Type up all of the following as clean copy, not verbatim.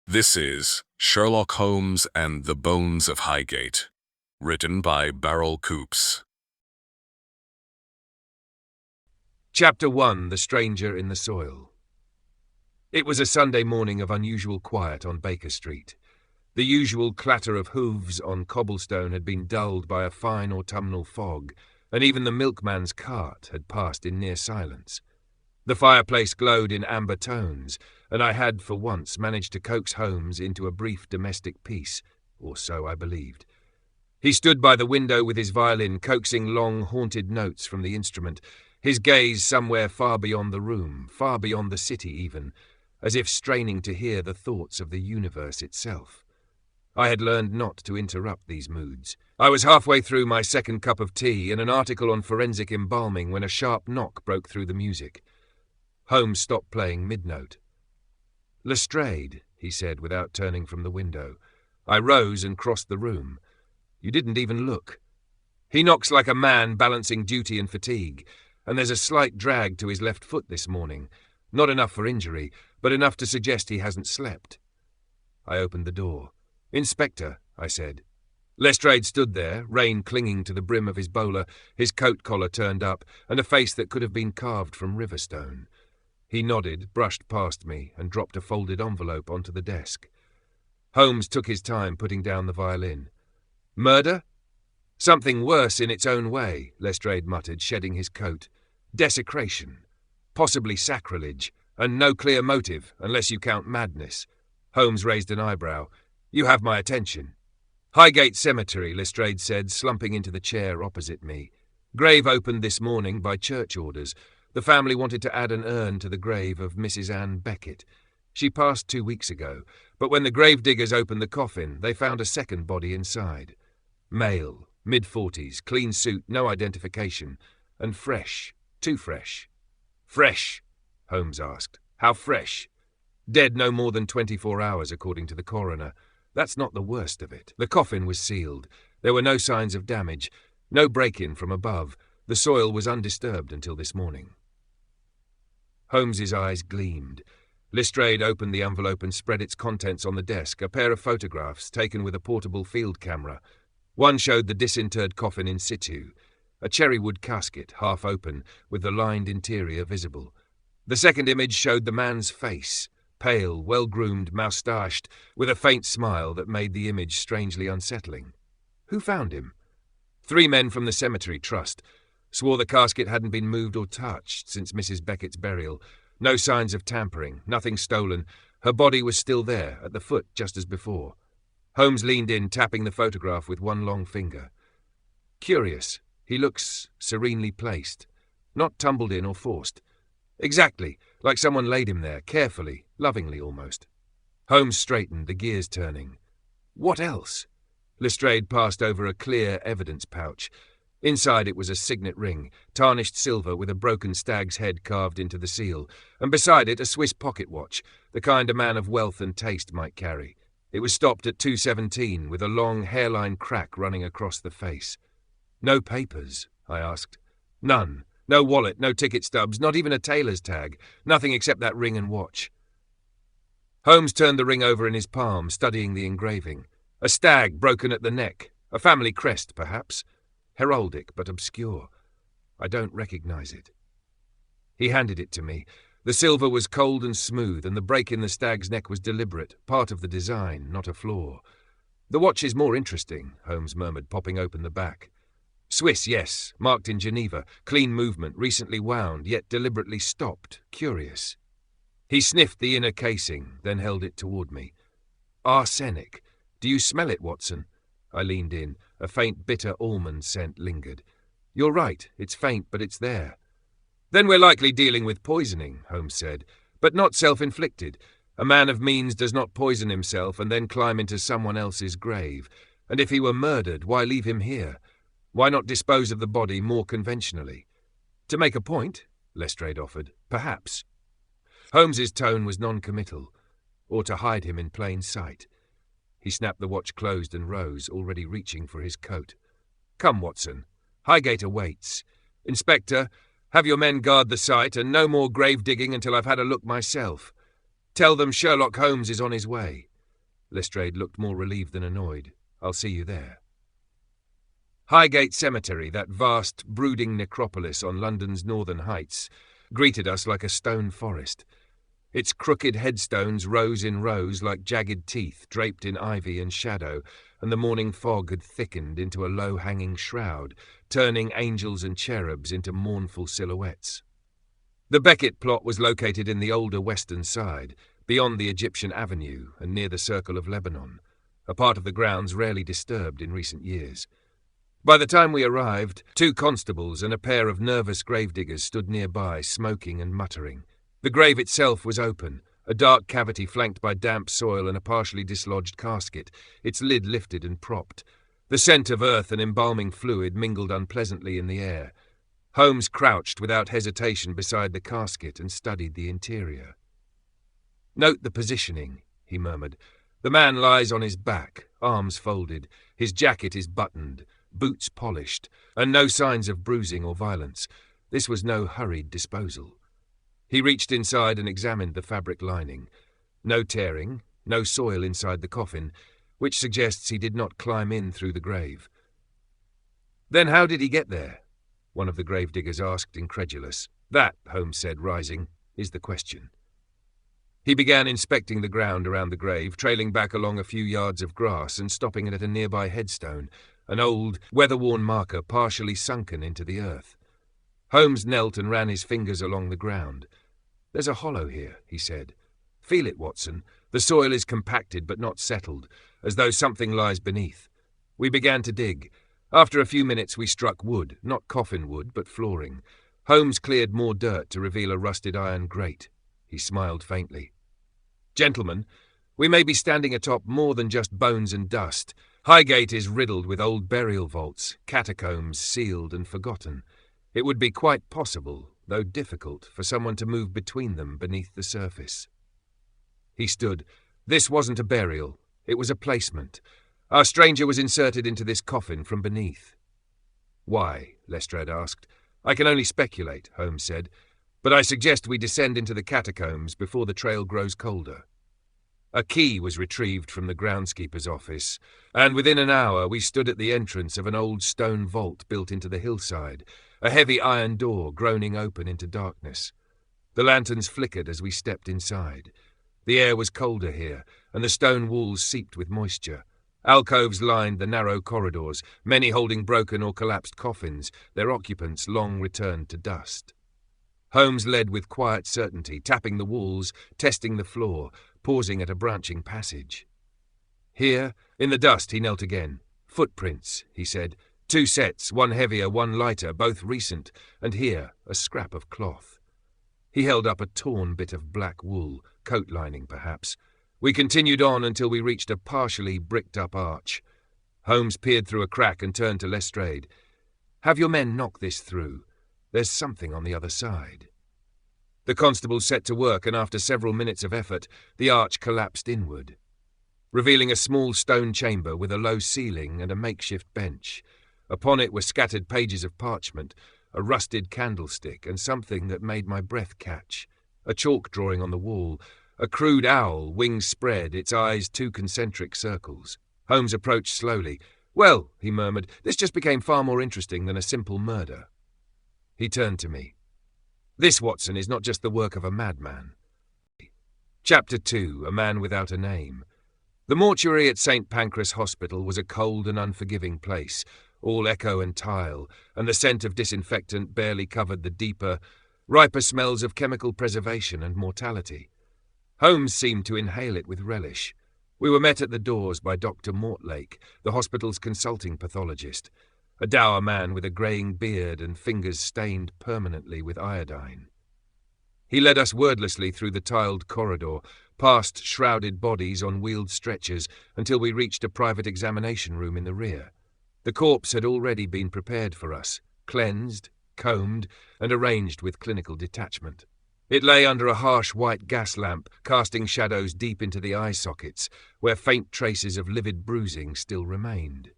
This is Sherlock Holmes and the Bones of Highgate, written by Beryl Coops. Chapter 1: The Stranger in the Soil. It was a Sunday morning of unusual quiet on Baker Street. The usual clatter of hooves on cobblestone had been dulled by a fine autumnal fog, and even the milkman's cart had passed in near silence. The fireplace glowed in amber tones, and I had for once managed to coax Holmes into a brief domestic peace, or so I believed. He stood by the window with his violin, coaxing long, haunted notes from the instrument, his gaze somewhere far beyond the room, far beyond the city even, as if straining to hear the thoughts of the universe itself. I had learned not to interrupt these moods. I was halfway through my second cup of tea and an article on forensic embalming when a sharp knock broke through the music. Holmes stopped playing mid-note. "Lestrade," he said without turning from the window. I rose and crossed the room. "You didn't even look." "He knocks like a man balancing duty and fatigue, and there's a slight drag to his left foot this morning. Not enough for injury, but enough to suggest he hasn't slept." I opened the door. "Inspector," I said. Lestrade stood there, rain clinging to the brim of his bowler, his coat collar turned up, and a face that could have been carved from riverstone. He nodded, brushed past me, and dropped a folded envelope onto the desk. Holmes took his time putting down the violin. "Murder?" "Something worse in its own way," Lestrade muttered, shedding his coat. "Desecration. Possibly sacrilege, and no clear motive, unless you count madness." Holmes raised an eyebrow. "You have my attention." "Highgate Cemetery," Lestrade said, slumping into the chair opposite me. "Grave opened this morning by church orders. The family wanted to add an urn to the grave of Mrs. Anne Beckett. She passed 2 weeks ago, but when the gravediggers opened the coffin, they found a second body inside. Male, mid-40s, clean suit, no identification, and fresh, too fresh." "Fresh?" Holmes asked. "How fresh?" "Dead no more than 24 hours, according to the coroner. That's not the worst of it. The coffin was sealed. There were no signs of damage, no break-in from above. The soil was undisturbed until this morning." Holmes's eyes gleamed. Lestrade opened the envelope and spread its contents on the desk, a pair of photographs taken with a portable field camera. One showed the disinterred coffin in situ, a cherrywood casket, half open, with the lined interior visible. The second image showed the man's face, pale, well-groomed, moustached, with a faint smile that made the image strangely unsettling. "Who found him?" "3 men from the cemetery trust. Swore the casket hadn't been moved or touched since Mrs. Beckett's burial. No signs of tampering, nothing stolen. Her body was still there, at the foot, just as before." Holmes leaned in, tapping the photograph with one long finger. "Curious. He looks serenely placed. Not tumbled in or forced. Exactly, like someone laid him there, carefully, lovingly almost." Holmes straightened, the gears turning. "What else?" Lestrade passed over a clear evidence pouch. Inside it was a signet ring, tarnished silver with a broken stag's head carved into the seal, and beside it a Swiss pocket watch, the kind a man of wealth and taste might carry. It was stopped at 2:17, with a long hairline crack running across the face. "No papers?" I asked. "None. No wallet, no ticket stubs, not even a tailor's tag. Nothing except that ring and watch." Holmes turned the ring over in his palm, studying the engraving. A stag broken at the neck. A family crest, perhaps. Heraldic, but obscure. "I don't recognize it." He handed it to me. The silver was cold and smooth, and the break in the stag's neck was deliberate, part of the design, not a flaw. "The watch is more interesting," Holmes murmured, popping open the back. "Swiss, yes, marked in Geneva. Clean movement, recently wound, yet deliberately stopped. Curious." He sniffed the inner casing, then held it toward me. "Arsenic. Do you smell it, Watson?" I leaned in. A faint, bitter almond scent lingered. "You're right, it's faint, but it's there." "Then we're likely dealing with poisoning," Holmes said, "but not self-inflicted. A man of means does not poison himself and then climb into someone else's grave. And if he were murdered, why leave him here? Why not dispose of the body more conventionally?" "To make a point," Lestrade offered. "Perhaps." Holmes's tone was non-committal, or to hide him in plain sight. He snapped the watch closed and rose, already reaching for his coat. "Come, Watson. Highgate awaits. Inspector, have your men guard the site, and no more grave digging until I've had a look myself. Tell them Sherlock Holmes is on his way." Lestrade looked more relieved than annoyed. "I'll see you there." Highgate Cemetery, that vast, brooding necropolis on London's northern heights, greeted us like a stone forest. Its crooked headstones rose in rows like jagged teeth draped in ivy and shadow, and the morning fog had thickened into a low-hanging shroud, turning angels and cherubs into mournful silhouettes. The Beckett plot was located in the older western side, beyond the Egyptian Avenue and near the Circle of Lebanon, a part of the grounds rarely disturbed in recent years. By the time we arrived, 2 constables and a pair of nervous gravediggers stood nearby, smoking and muttering. The grave itself was open, a dark cavity flanked by damp soil and a partially dislodged casket, its lid lifted and propped. The scent of earth and embalming fluid mingled unpleasantly in the air. Holmes crouched without hesitation beside the casket and studied the interior. "Note the positioning," he murmured. "The man lies on his back, arms folded. His jacket is buttoned, boots polished, and no signs of bruising or violence. This was no hurried disposal." He reached inside and examined the fabric lining. No tearing, no soil inside the coffin, which suggests he did not climb in through the grave. "Then how did he get there?" one of the gravediggers asked, incredulous. "That," Holmes said, rising, "is the question." He began inspecting the ground around the grave, trailing back along a few yards of grass and stopping at a nearby headstone, an old, weather-worn marker partially sunken into the earth. Holmes knelt and ran his fingers along the ground. "There's a hollow here," he said. "Feel it, Watson. The soil is compacted but not settled, as though something lies beneath." We began to dig. After a few minutes we struck wood, not coffin wood, but flooring. Holmes cleared more dirt to reveal a rusted iron grate. He smiled faintly. "Gentlemen, we may be standing atop more than just bones and dust. Highgate is riddled with old burial vaults, catacombs sealed and forgotten. It would be quite possible, though difficult, for someone to move between them beneath the surface." He stood. "This wasn't a burial. It was a placement. Our stranger was inserted into this coffin from beneath." "Why?" Lestrade asked. "I can only speculate," Holmes said, "but I suggest we descend into the catacombs before the trail grows colder." A key was retrieved from the groundskeeper's office, and within an hour we stood at the entrance of an old stone vault built into the hillside, a heavy iron door groaning open into darkness. The lanterns flickered as we stepped inside. The air was colder here, and the stone walls seeped with moisture. Alcoves lined the narrow corridors, many holding broken or collapsed coffins, their occupants long returned to dust. Holmes led with quiet certainty, tapping the walls, testing the floor, pausing at a branching passage. Here, in the dust, he knelt again. "Footprints," he said. "2 sets, one heavier, one lighter, both recent, and here, a scrap of cloth." He held up a torn bit of black wool, coat lining perhaps. We continued on until we reached a partially bricked-up arch. Holmes peered through a crack and turned to Lestrade. "Have your men knock this through. There's something on the other side." The constables set to work, and after several minutes of effort, the arch collapsed inward, revealing a small stone chamber with a low ceiling and a makeshift bench. Upon it were scattered pages of parchment, a rusted candlestick, and something that made my breath catch. A chalk drawing on the wall, a crude owl, wings spread, its eyes 2 concentric circles. Holmes approached slowly. "Well," he murmured, "this just became far more interesting than a simple murder." He turned to me. "This, Watson, is not just the work of a madman." Chapter 2, A Man Without a Name. The mortuary at St. Pancras Hospital was a cold and unforgiving place, all echo and tile, and the scent of disinfectant barely covered the deeper, riper smells of chemical preservation and mortality. Holmes seemed to inhale it with relish. We were met at the doors by Dr. Mortlake, the hospital's consulting pathologist, a dour man with a greying beard and fingers stained permanently with iodine. He led us wordlessly through the tiled corridor, past shrouded bodies on wheeled stretchers, until we reached a private examination room in the rear. The corpse had already been prepared for us, cleansed, combed, and arranged with clinical detachment. It lay under a harsh white gas lamp, casting shadows deep into the eye sockets, where faint traces of livid bruising still remained.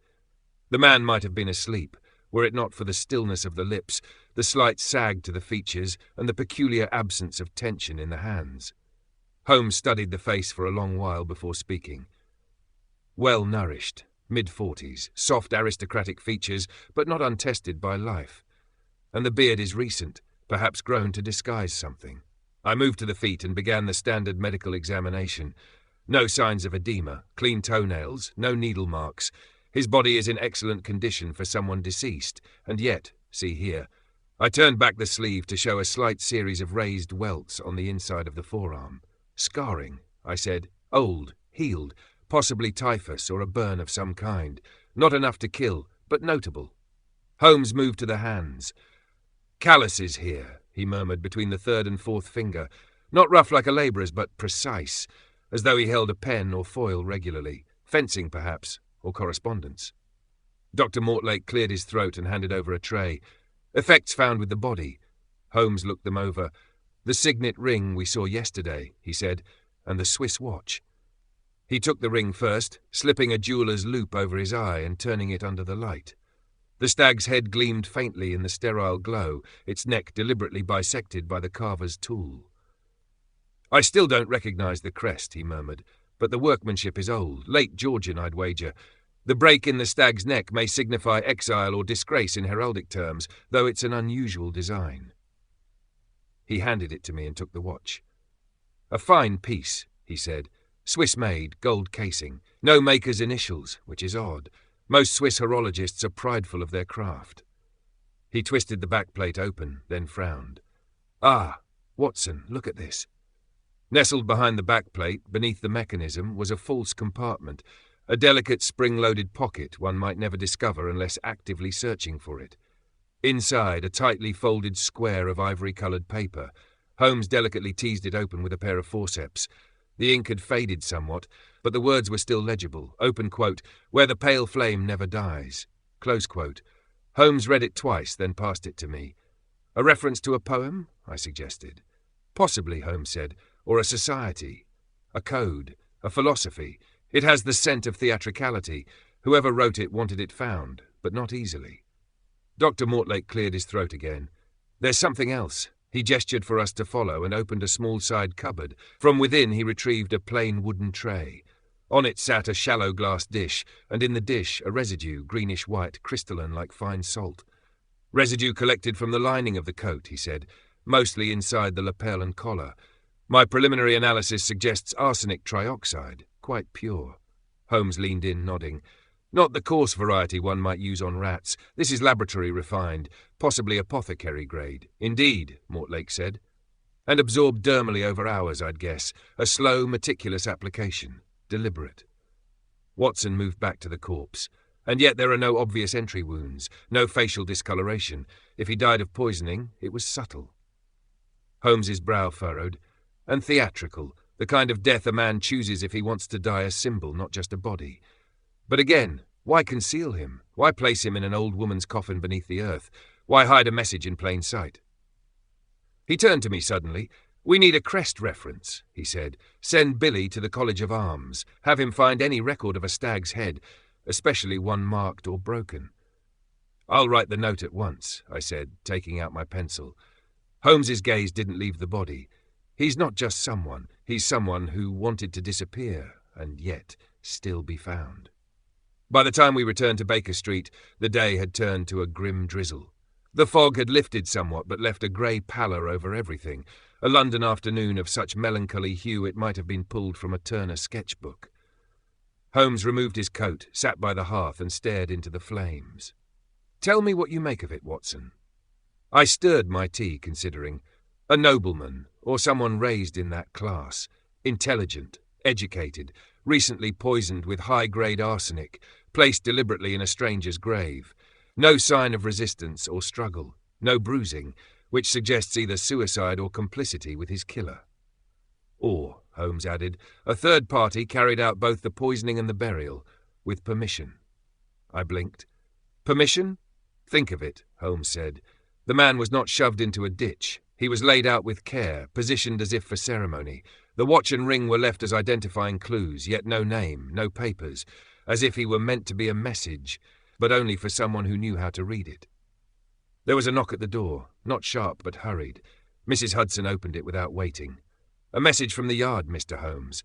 The man might have been asleep, were it not for the stillness of the lips, the slight sag to the features, and the peculiar absence of tension in the hands. Holmes studied the face for a long while before speaking. well-nourished, mid-40s, soft aristocratic features, but not untested by life. And the beard is recent, perhaps grown to disguise something. I moved to the feet and began the standard medical examination. No signs of edema, clean toenails, no needle marks. His body is in excellent condition for someone deceased, and yet, see here, I turned back the sleeve to show a slight series of raised welts on the inside of the forearm. Scarring, I said, old, healed, possibly typhus or a burn of some kind. Not enough to kill, but notable. Holmes moved to the hands. Calluses here, he murmured between the third and fourth finger, not rough like a labourer's, but precise, as though he held a pen or foil regularly, fencing perhaps, or correspondence. Dr. Mortlake cleared his throat and handed over a tray. Effects found with the body. Holmes looked them over. The signet ring we saw yesterday, he said, and the Swiss watch. He took the ring first, slipping a jeweller's loop over his eye and turning it under the light. The stag's head gleamed faintly in the sterile glow, its neck deliberately bisected by the carver's tool. I still don't recognize the crest, he murmured, but the workmanship is old, late Georgian, I'd wager. The break in the stag's neck may signify exile or disgrace in heraldic terms, though it's an unusual design. He handed it to me and took the watch. A fine piece, he said. Swiss-made, gold casing. No maker's initials, which is odd. Most Swiss horologists are prideful of their craft. He twisted the backplate open, then frowned. Ah, Watson, look at this. Nestled behind the backplate, beneath the mechanism, was a false compartment, a delicate spring-loaded pocket one might never discover unless actively searching for it. Inside, a tightly folded square of ivory-coloured paper. Holmes delicately teased it open with a pair of forceps. The ink had faded somewhat, but the words were still legible. Open quote, "Where the pale flame never dies." Close quote. Holmes read it twice, then passed it to me. A reference to a poem? I suggested. Possibly, Holmes said, or a society. A code. A philosophy. It has the scent of theatricality. Whoever wrote it wanted it found, but not easily. Dr. Mortlake cleared his throat again. There's something else. He gestured for us to follow and opened a small side cupboard. From within he retrieved a plain wooden tray. On it sat a shallow glass dish, and in the dish a residue, greenish-white, crystalline like fine salt. Residue collected from the lining of the coat, he said, mostly inside the lapel and collar. My preliminary analysis suggests arsenic trioxide, quite pure. Holmes leaned in, nodding. Not the coarse variety one might use on rats. This is laboratory refined, possibly apothecary grade. Indeed, Mortlake said. And absorbed dermally over hours, I'd guess. A slow, meticulous application. Deliberate. Watson moved back to the corpse. And yet there are no obvious entry wounds, no facial discoloration. If he died of poisoning, it was subtle. Holmes's brow furrowed. And theatrical, the kind of death a man chooses if he wants to die a symbol, not just a body. But again, why conceal him? Why place him in an old woman's coffin beneath the earth? Why hide a message in plain sight? He turned to me suddenly. We need a crest reference, he said. Send Billy to the College of Arms. Have him find any record of a stag's head, especially one marked or broken. I'll write the note at once, I said, taking out my pencil. Holmes's gaze didn't leave the body. He's not just someone. He's someone who wanted to disappear and yet still be found. By the time we returned to Baker Street, the day had turned to a grim drizzle. The fog had lifted somewhat but left a grey pallor over everything, a London afternoon of such melancholy hue it might have been pulled from a Turner sketchbook. Holmes removed his coat, sat by the hearth and stared into the flames. Tell me what you make of it, Watson. I stirred my tea, considering. A nobleman, or someone raised in that class, intelligent, educated, recently poisoned with high-grade arsenic, placed deliberately in a stranger's grave. No sign of resistance or struggle, no bruising, which suggests either suicide or complicity with his killer. Or, Holmes added, a third party carried out both the poisoning and the burial, with permission. I blinked. Permission? Think of it, Holmes said. The man was not shoved into a ditch. He was laid out with care, positioned as if for ceremony. The watch and ring were left as identifying clues, yet no name, no papers, as if he were meant to be a message, but only for someone who knew how to read it. There was a knock at the door, not sharp but hurried. Mrs. Hudson opened it without waiting. A message from the Yard, Mr. Holmes.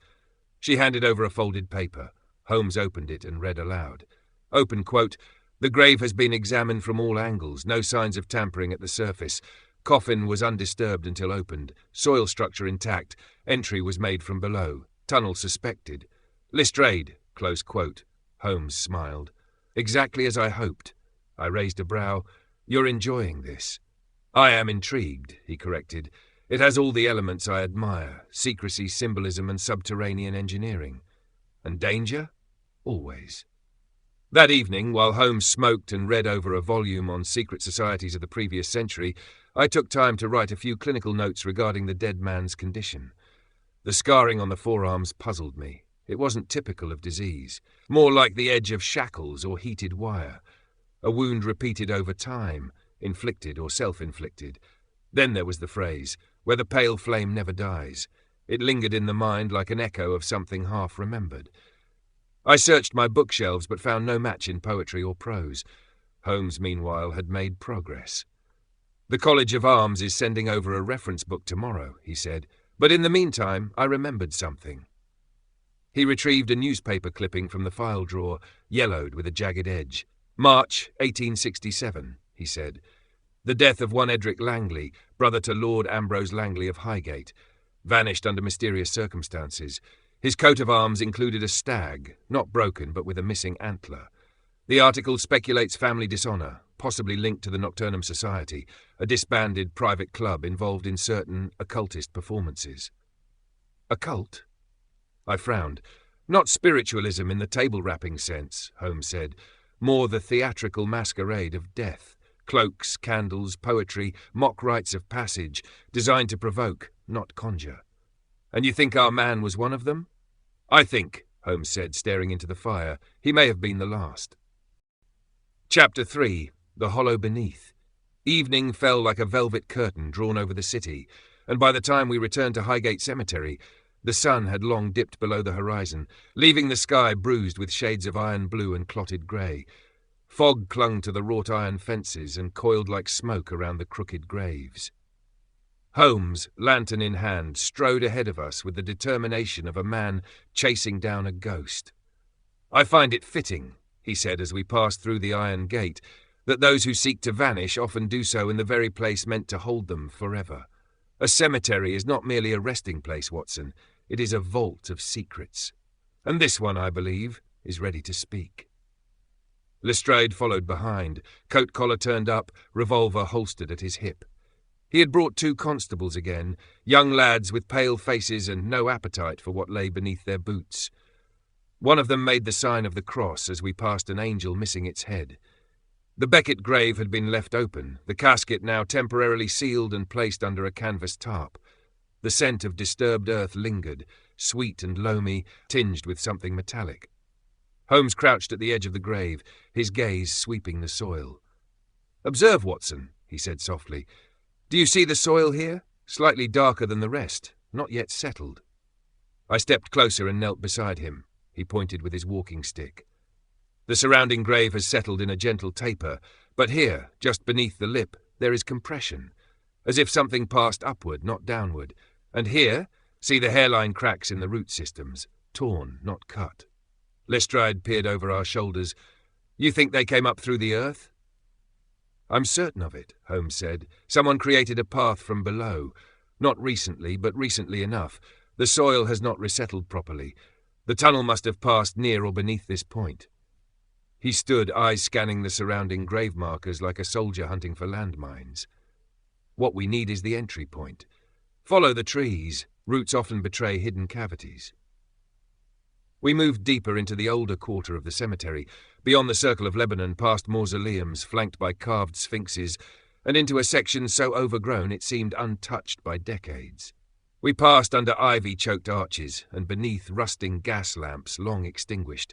She handed over a folded paper. Holmes opened it and read aloud. Open quote, "The grave has been examined from all angles, no signs of tampering at the surface. Coffin was undisturbed until opened. Soil structure intact. Entry was made from below. Tunnel suspected. Lestrade," close quote. Holmes smiled. "Exactly as I hoped." I raised a brow. "You're enjoying this." "I am intrigued," he corrected. "It has all the elements I admire: secrecy, symbolism, and subterranean engineering. And danger? Always." That evening, while Holmes smoked and read over a volume on secret societies of the previous century, I took time to write a few clinical notes regarding the dead man's condition. The scarring on the forearms puzzled me. It wasn't typical of disease, more like the edge of shackles or heated wire. A wound repeated over time, inflicted or self-inflicted. Then there was the phrase, "where the pale flame never dies." It lingered in the mind like an echo of something half-remembered. I searched my bookshelves but found no match in poetry or prose. Holmes, meanwhile, had made progress. "The College of Arms is sending over a reference book tomorrow," he said, "but in the meantime I remembered something." He retrieved a newspaper clipping from the file drawer, yellowed with a jagged edge. "March 1867, he said. "The death of one Edric Langley, brother to Lord Ambrose Langley of Highgate. Vanished under mysterious circumstances. His coat of arms included a stag, not broken but with a missing antler. The article speculates family dishonour, possibly linked to the Nocturnum Society, a disbanded private club involved in certain occultist performances." "Occult?" I frowned. "Not spiritualism in the table-rapping sense," Holmes said. "More the theatrical masquerade of death. Cloaks, candles, poetry, mock rites of passage, designed to provoke, not conjure." "And you think our man was one of them?" "I think," Holmes said, staring into the fire, "he may have been the last." Chapter 3. The Hollow Beneath. Evening fell like a velvet curtain drawn over the city, and by the time we returned to Highgate Cemetery, the sun had long dipped below the horizon, leaving the sky bruised with shades of iron blue and clotted grey. Fog clung to the wrought-iron fences and coiled like smoke around the crooked graves. Holmes, lantern in hand, strode ahead of us with the determination of a man chasing down a ghost. "I find it fitting," he said as we passed through the iron gate, "that those who seek to vanish often do so in the very place meant to hold them forever. A cemetery is not merely a resting place, Watson. It is a vault of secrets. And this one, I believe, is ready to speak." Lestrade followed behind, coat collar turned up, revolver holstered at his hip. He had brought 2 constables again, young lads with pale faces and no appetite for what lay beneath their boots. One of them made the sign of the cross as we passed an angel missing its head. The Beckett grave had been left open, the casket now temporarily sealed and placed under a canvas tarp. The scent of disturbed earth lingered, sweet and loamy, tinged with something metallic. Holmes crouched at the edge of the grave, his gaze sweeping the soil. "Observe, Watson," he said softly. "Do you see the soil here? Slightly darker than the rest, not yet settled." I stepped closer and knelt beside him. He pointed with his walking stick. "The surrounding grave has settled in a gentle taper, but here, just beneath the lip, there is compression, as if something passed upward, not downward. And here, see the hairline cracks in the root systems, torn, not cut." Lestrade peered over our shoulders. "You think they came up through the earth?" "I'm certain of it," Holmes said. "Someone created a path from below. Not recently, but recently enough. The soil has not resettled properly. The tunnel must have passed near or beneath this point." He stood, eyes scanning the surrounding grave markers like a soldier hunting for landmines. "What we need is the entry point. Follow the trees. Roots often betray hidden cavities." We moved deeper into the older quarter of the cemetery, beyond the Circle of Lebanon, past mausoleums flanked by carved sphinxes, and into a section so overgrown it seemed untouched by decades. We passed under ivy-choked arches and beneath rusting gas lamps long extinguished.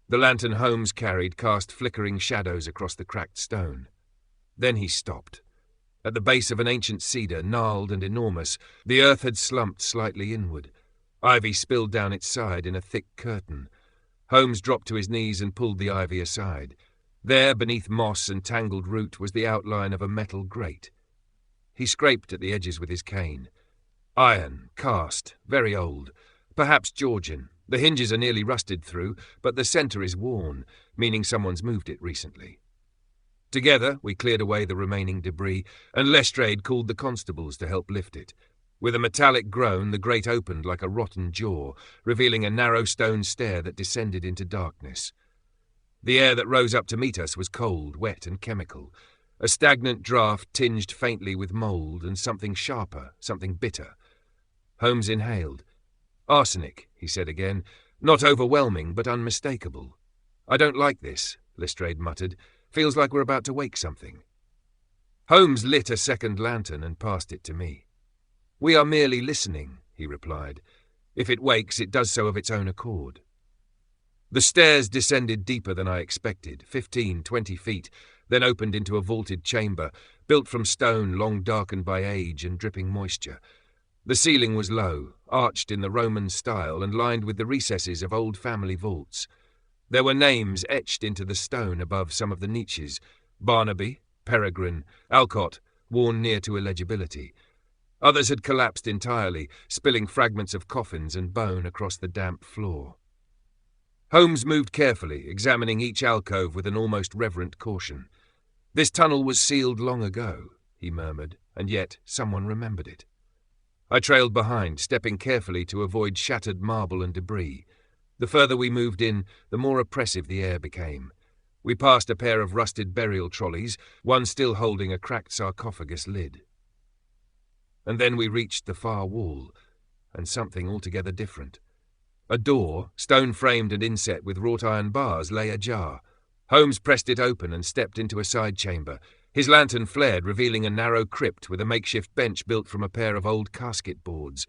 The lantern Holmes carried cast flickering shadows across the cracked stone. Then he stopped. At the base of an ancient cedar, gnarled and enormous, the earth had slumped slightly inward. Ivy spilled down its side in a thick curtain. Holmes dropped to his knees and pulled the ivy aside. There, beneath moss and tangled root, was the outline of a metal grate. He scraped at the edges with his cane. Iron, cast, very old, perhaps Georgian, The hinges are nearly rusted through, but the centre is worn, meaning someone's moved it recently. Together, we cleared away the remaining debris, and Lestrade called the constables to help lift it. With a metallic groan, the grate opened like a rotten jaw, revealing a narrow stone stair that descended into darkness. The air that rose up to meet us was cold, wet, and chemical. A stagnant draught tinged faintly with mould and something sharper, something bitter. Holmes inhaled. "Arsenic," he said again. "Not overwhelming, but unmistakable." "I don't like this," Lestrade muttered. "Feels like we're about to wake something." Holmes lit a second lantern and passed it to me. "We are merely listening," he replied. "If it wakes, it does so of its own accord." The stairs descended deeper than I expected, 15, 20 feet, then opened into a vaulted chamber, built from stone long darkened by age and dripping moisture. The ceiling was low, arched in the Roman style and lined with the recesses of old family vaults. There were names etched into the stone above some of the niches: Barnaby, Peregrine, Alcott, worn near to illegibility. Others had collapsed entirely, spilling fragments of coffins and bone across the damp floor. Holmes moved carefully, examining each alcove with an almost reverent caution. "This tunnel was sealed long ago," he murmured, "and yet someone remembered it." I trailed behind, stepping carefully to avoid shattered marble and debris. The further we moved in, the more oppressive the air became. We passed a pair of rusted burial trolleys, one still holding a cracked sarcophagus lid. And then we reached the far wall, and something altogether different. A door, stone-framed and inset with wrought-iron bars, lay ajar. Holmes pressed it open and stepped into a side chamber. His lantern flared, revealing a narrow crypt with a makeshift bench built from a pair of old casket boards.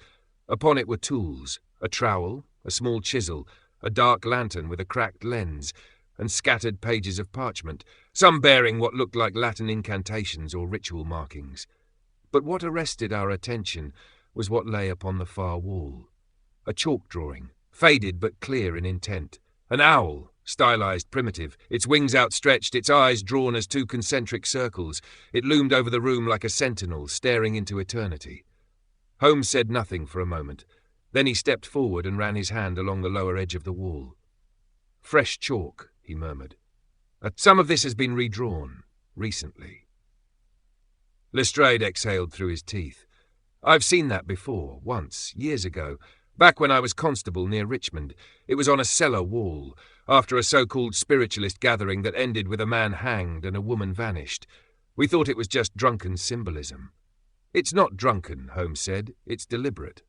Upon it were tools: a trowel, a small chisel, a dark lantern with a cracked lens, and scattered pages of parchment, some bearing what looked like Latin incantations or ritual markings. But what arrested our attention was what lay upon the far wall. A chalk drawing, faded but clear in intent. An owl, stylized primitive, its wings outstretched, its eyes drawn as two concentric circles. It loomed over the room like a sentinel, staring into eternity. Holmes said nothing for a moment. Then he stepped forward and ran his hand along the lower edge of the wall. "Fresh chalk," he murmured. "Some of this has been redrawn, recently." Lestrade exhaled through his teeth. "I've seen that before, once, years ago. Back when I was constable near Richmond. It was on a cellar wall, after a so-called spiritualist gathering that ended with a man hanged and a woman vanished. We thought it was just drunken symbolism." "It's not drunken," Holmes said. "It's deliberate."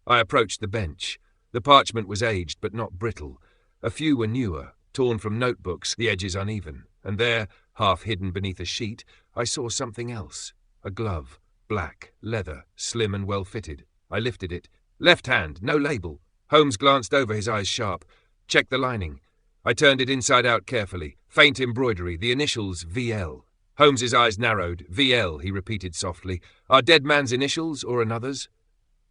I approached the bench. The parchment was aged but not brittle. A few were newer, torn from notebooks, the edges uneven. And there, half hidden beneath a sheet, I saw something else. A glove, black, leather, slim and well-fitted. I lifted it. "Left hand, no label." Holmes glanced over, his eyes sharp. "Check the lining." I turned it inside out carefully. Faint embroidery, the initials VL. Holmes's eyes narrowed. "VL," he repeated softly. "Our dead man's initials or another's?"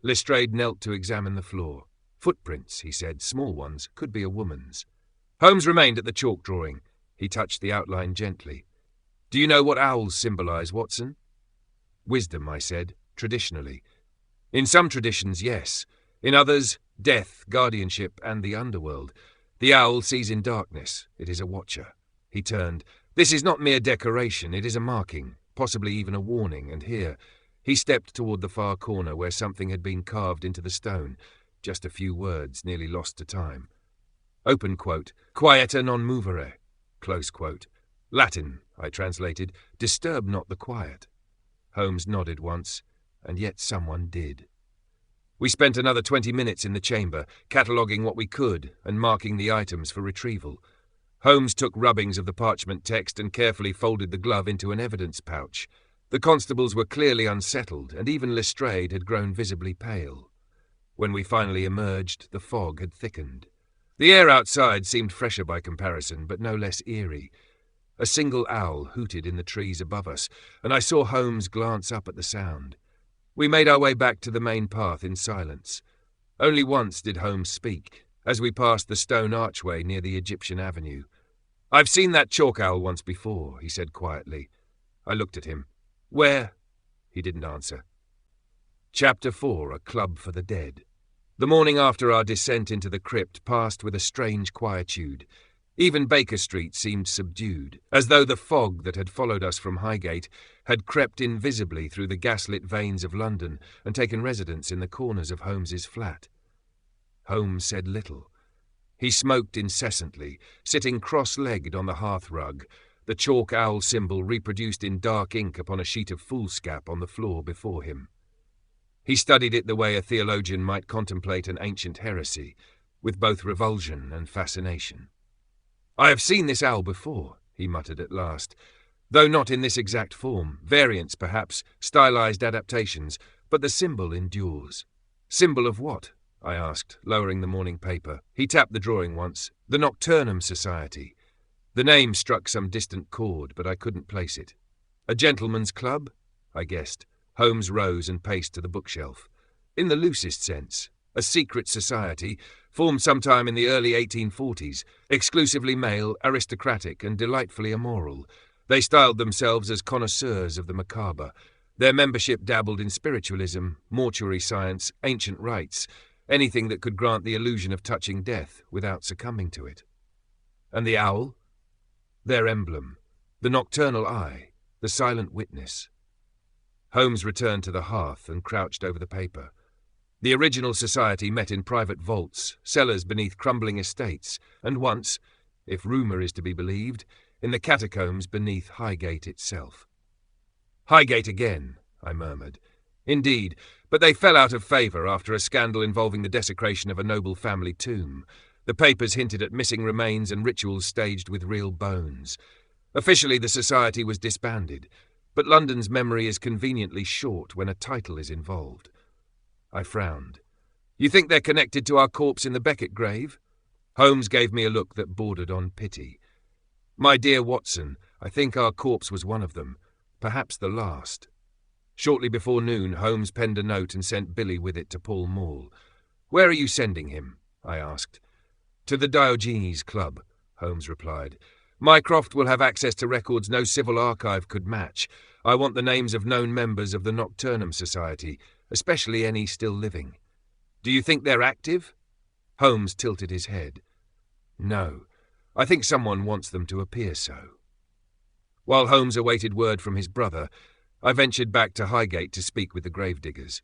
Lestrade knelt to examine the floor. "Footprints," he said, "small ones, could be a woman's." Holmes remained at the chalk drawing. He touched the outline gently. "Do you know what owls symbolize, Watson?" "Wisdom," I said, "traditionally. In some traditions, yes. In others, death, guardianship, and the underworld. The owl sees in darkness. It is a watcher." He turned. "This is not mere decoration. It is a marking, possibly even a warning, and here..." He stepped toward the far corner where something had been carved into the stone. Just a few words, nearly lost to time. Open quote, "Quieta non movere," close quote. Latin, I translated, "Disturb not the quiet." Holmes nodded once, and yet someone did. We spent another 20 minutes in the chamber, cataloguing what we could and marking the items for retrieval. Holmes took rubbings of the parchment text and carefully folded the glove into an evidence pouch. The constables were clearly unsettled, and even Lestrade had grown visibly pale. When we finally emerged, the fog had thickened. The air outside seemed fresher by comparison, but no less eerie. A single owl hooted in the trees above us, and I saw Holmes glance up at the sound. We made our way back to the main path in silence. Only once did Holmes speak, as we passed the stone archway near the Egyptian Avenue. "I've seen that chalk owl once before," he said quietly. I looked at him. "Where?" He didn't answer. Chapter 4, A Club for the Dead. The morning after our descent into the crypt passed with a strange quietude. Even Baker Street seemed subdued, as though the fog that had followed us from Highgate had crept invisibly through the gaslit veins of London and taken residence in the corners of Holmes's flat. Holmes said little. He smoked incessantly, sitting cross-legged on the hearthrug, the chalk owl symbol reproduced in dark ink upon a sheet of foolscap on the floor before him. He studied it the way a theologian might contemplate an ancient heresy, with both revulsion and fascination. "I have seen this owl before," he muttered at last, "though not in this exact form, variants perhaps, stylized adaptations, but the symbol endures." "Symbol of what?" I asked, lowering the morning paper. He tapped the drawing once. "The Nocturnum Society." The name struck some distant chord, but I couldn't place it. "A gentleman's club?" I guessed. Holmes rose and paced to the bookshelf. "In the loosest sense. A secret society, formed sometime in the early 1840s, exclusively male, aristocratic, and delightfully immoral. They styled themselves as connoisseurs of the macabre. Their membership dabbled in spiritualism, mortuary science, ancient rites, anything that could grant the illusion of touching death without succumbing to it." "And the owl?" "Their emblem. The nocturnal eye, the silent witness." Holmes returned to the hearth and crouched over the paper. The original society met in private vaults, cellars beneath crumbling estates, and once, if rumour is to be believed, in the catacombs beneath Highgate itself. "Highgate again," I murmured. "Indeed, but they fell out of favour after a scandal involving the desecration of a noble family tomb. The papers hinted at missing remains and rituals staged with real bones. Officially the society was disbanded, but London's memory is conveniently short when a title is involved." I frowned. "You think they're connected to our corpse in the Beckett grave?" Holmes gave me a look that bordered on pity. "My dear Watson, I think our corpse was one of them, perhaps the last." Shortly before noon, Holmes penned a note and sent Billy with it to Pall Mall. "Where are you sending him?" I asked. "To the Diogenes Club," Holmes replied. "Mycroft will have access to records no civil archive could match. I want the names of known members of the Nocturnum Society, especially any still living." "Do you think they're active?" Holmes tilted his head. "No, I think someone wants them to appear so." While Holmes awaited word from his brother, I ventured back to Highgate to speak with the gravediggers.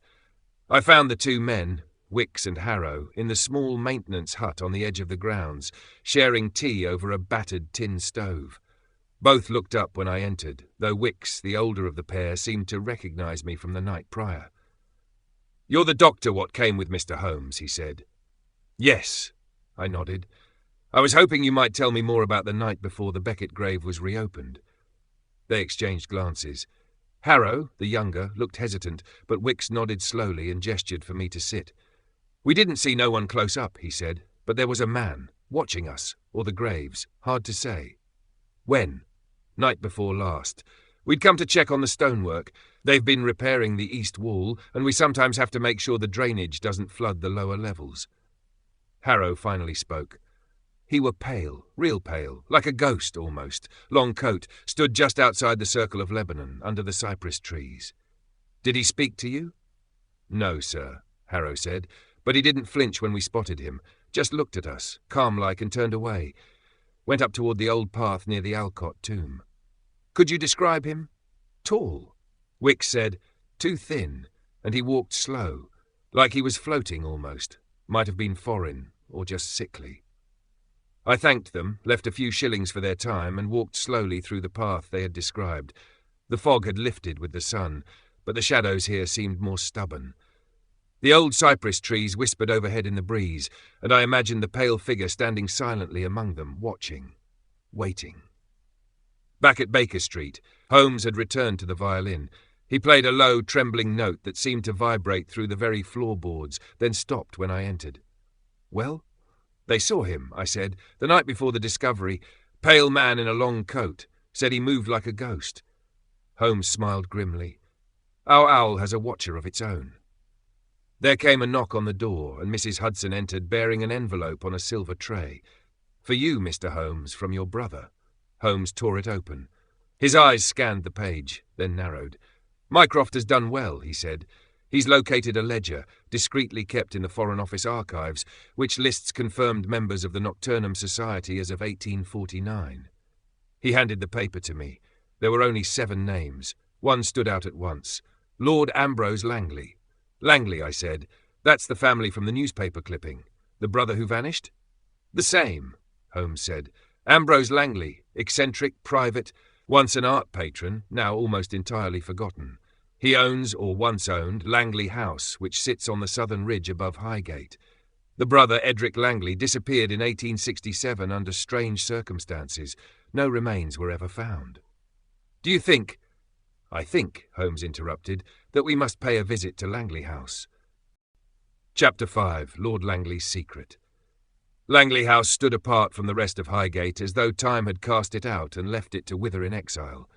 I found the two men, Wicks and Harrow, in the small maintenance hut on the edge of the grounds, sharing tea over a battered tin stove. Both looked up when I entered, though Wicks, the older of the pair, seemed to recognise me from the night prior. "You're the doctor what came with Mr. Holmes," he said. "Yes," I nodded. "I was hoping you might tell me more about the night before the Beckett grave was reopened." They exchanged glances. Harrow, the younger, looked hesitant, but Wicks nodded slowly and gestured for me to sit. "We didn't see no one close up," he said, "but there was a man, watching us, or the graves, hard to say." "When?" "Night before last. We'd come to check on the stonework. They've been repairing the east wall, and we sometimes have to make sure the drainage doesn't flood the lower levels." Harrow finally spoke. "He were pale, real pale, like a ghost almost, long coat, stood just outside the Circle of Lebanon, under the cypress trees." "Did he speak to you?" "No, sir," Harrow said, "but he didn't flinch when we spotted him, just looked at us, calm-like, and turned away. Went up toward the old path near the Alcott tomb." "Could you describe him?" "Tall." Wicks said, "Too thin, and he walked slow, like he was floating almost. Might have been foreign, or just sickly." I thanked them, left a few shillings for their time, and walked slowly through the path they had described. The fog had lifted with the sun, but the shadows here seemed more stubborn. The old cypress trees whispered overhead in the breeze, and I imagined the pale figure standing silently among them, watching, waiting. Back at Baker Street, Holmes had returned to the violin. He played a low, trembling note that seemed to vibrate through the very floorboards, then stopped when I entered. "Well?" "They saw him," I said, "the night before the discovery. Pale man in a long coat. Said he moved like a ghost." Holmes smiled grimly. "Our owl has a watcher of its own." There came a knock on the door, and Mrs. Hudson entered bearing an envelope on a silver tray. "For you, Mr. Holmes, from your brother." Holmes tore it open. His eyes scanned the page, then narrowed. "Mycroft has done well," he said. He's located a ledger, discreetly kept in the Foreign Office archives, which lists confirmed members of the Nocturnum Society as of 1849. He handed the paper to me. There were only 7 names. One stood out at once. Lord Ambrose Langley. Langley, I said. That's the family from the newspaper clipping. The brother who vanished? The same, Holmes said. Ambrose Langley, eccentric, private, once an art patron, now almost entirely forgotten. He owns, or once owned, Langley House, which sits on the southern ridge above Highgate. The brother, Edric Langley, disappeared in 1867 under strange circumstances. No remains were ever found. Do you think— I think, Holmes interrupted, that we must pay a visit to Langley House. Chapter 5. Lord Langley's Secret. Langley House stood apart from the rest of Highgate as though time had cast it out and left it to wither in exile.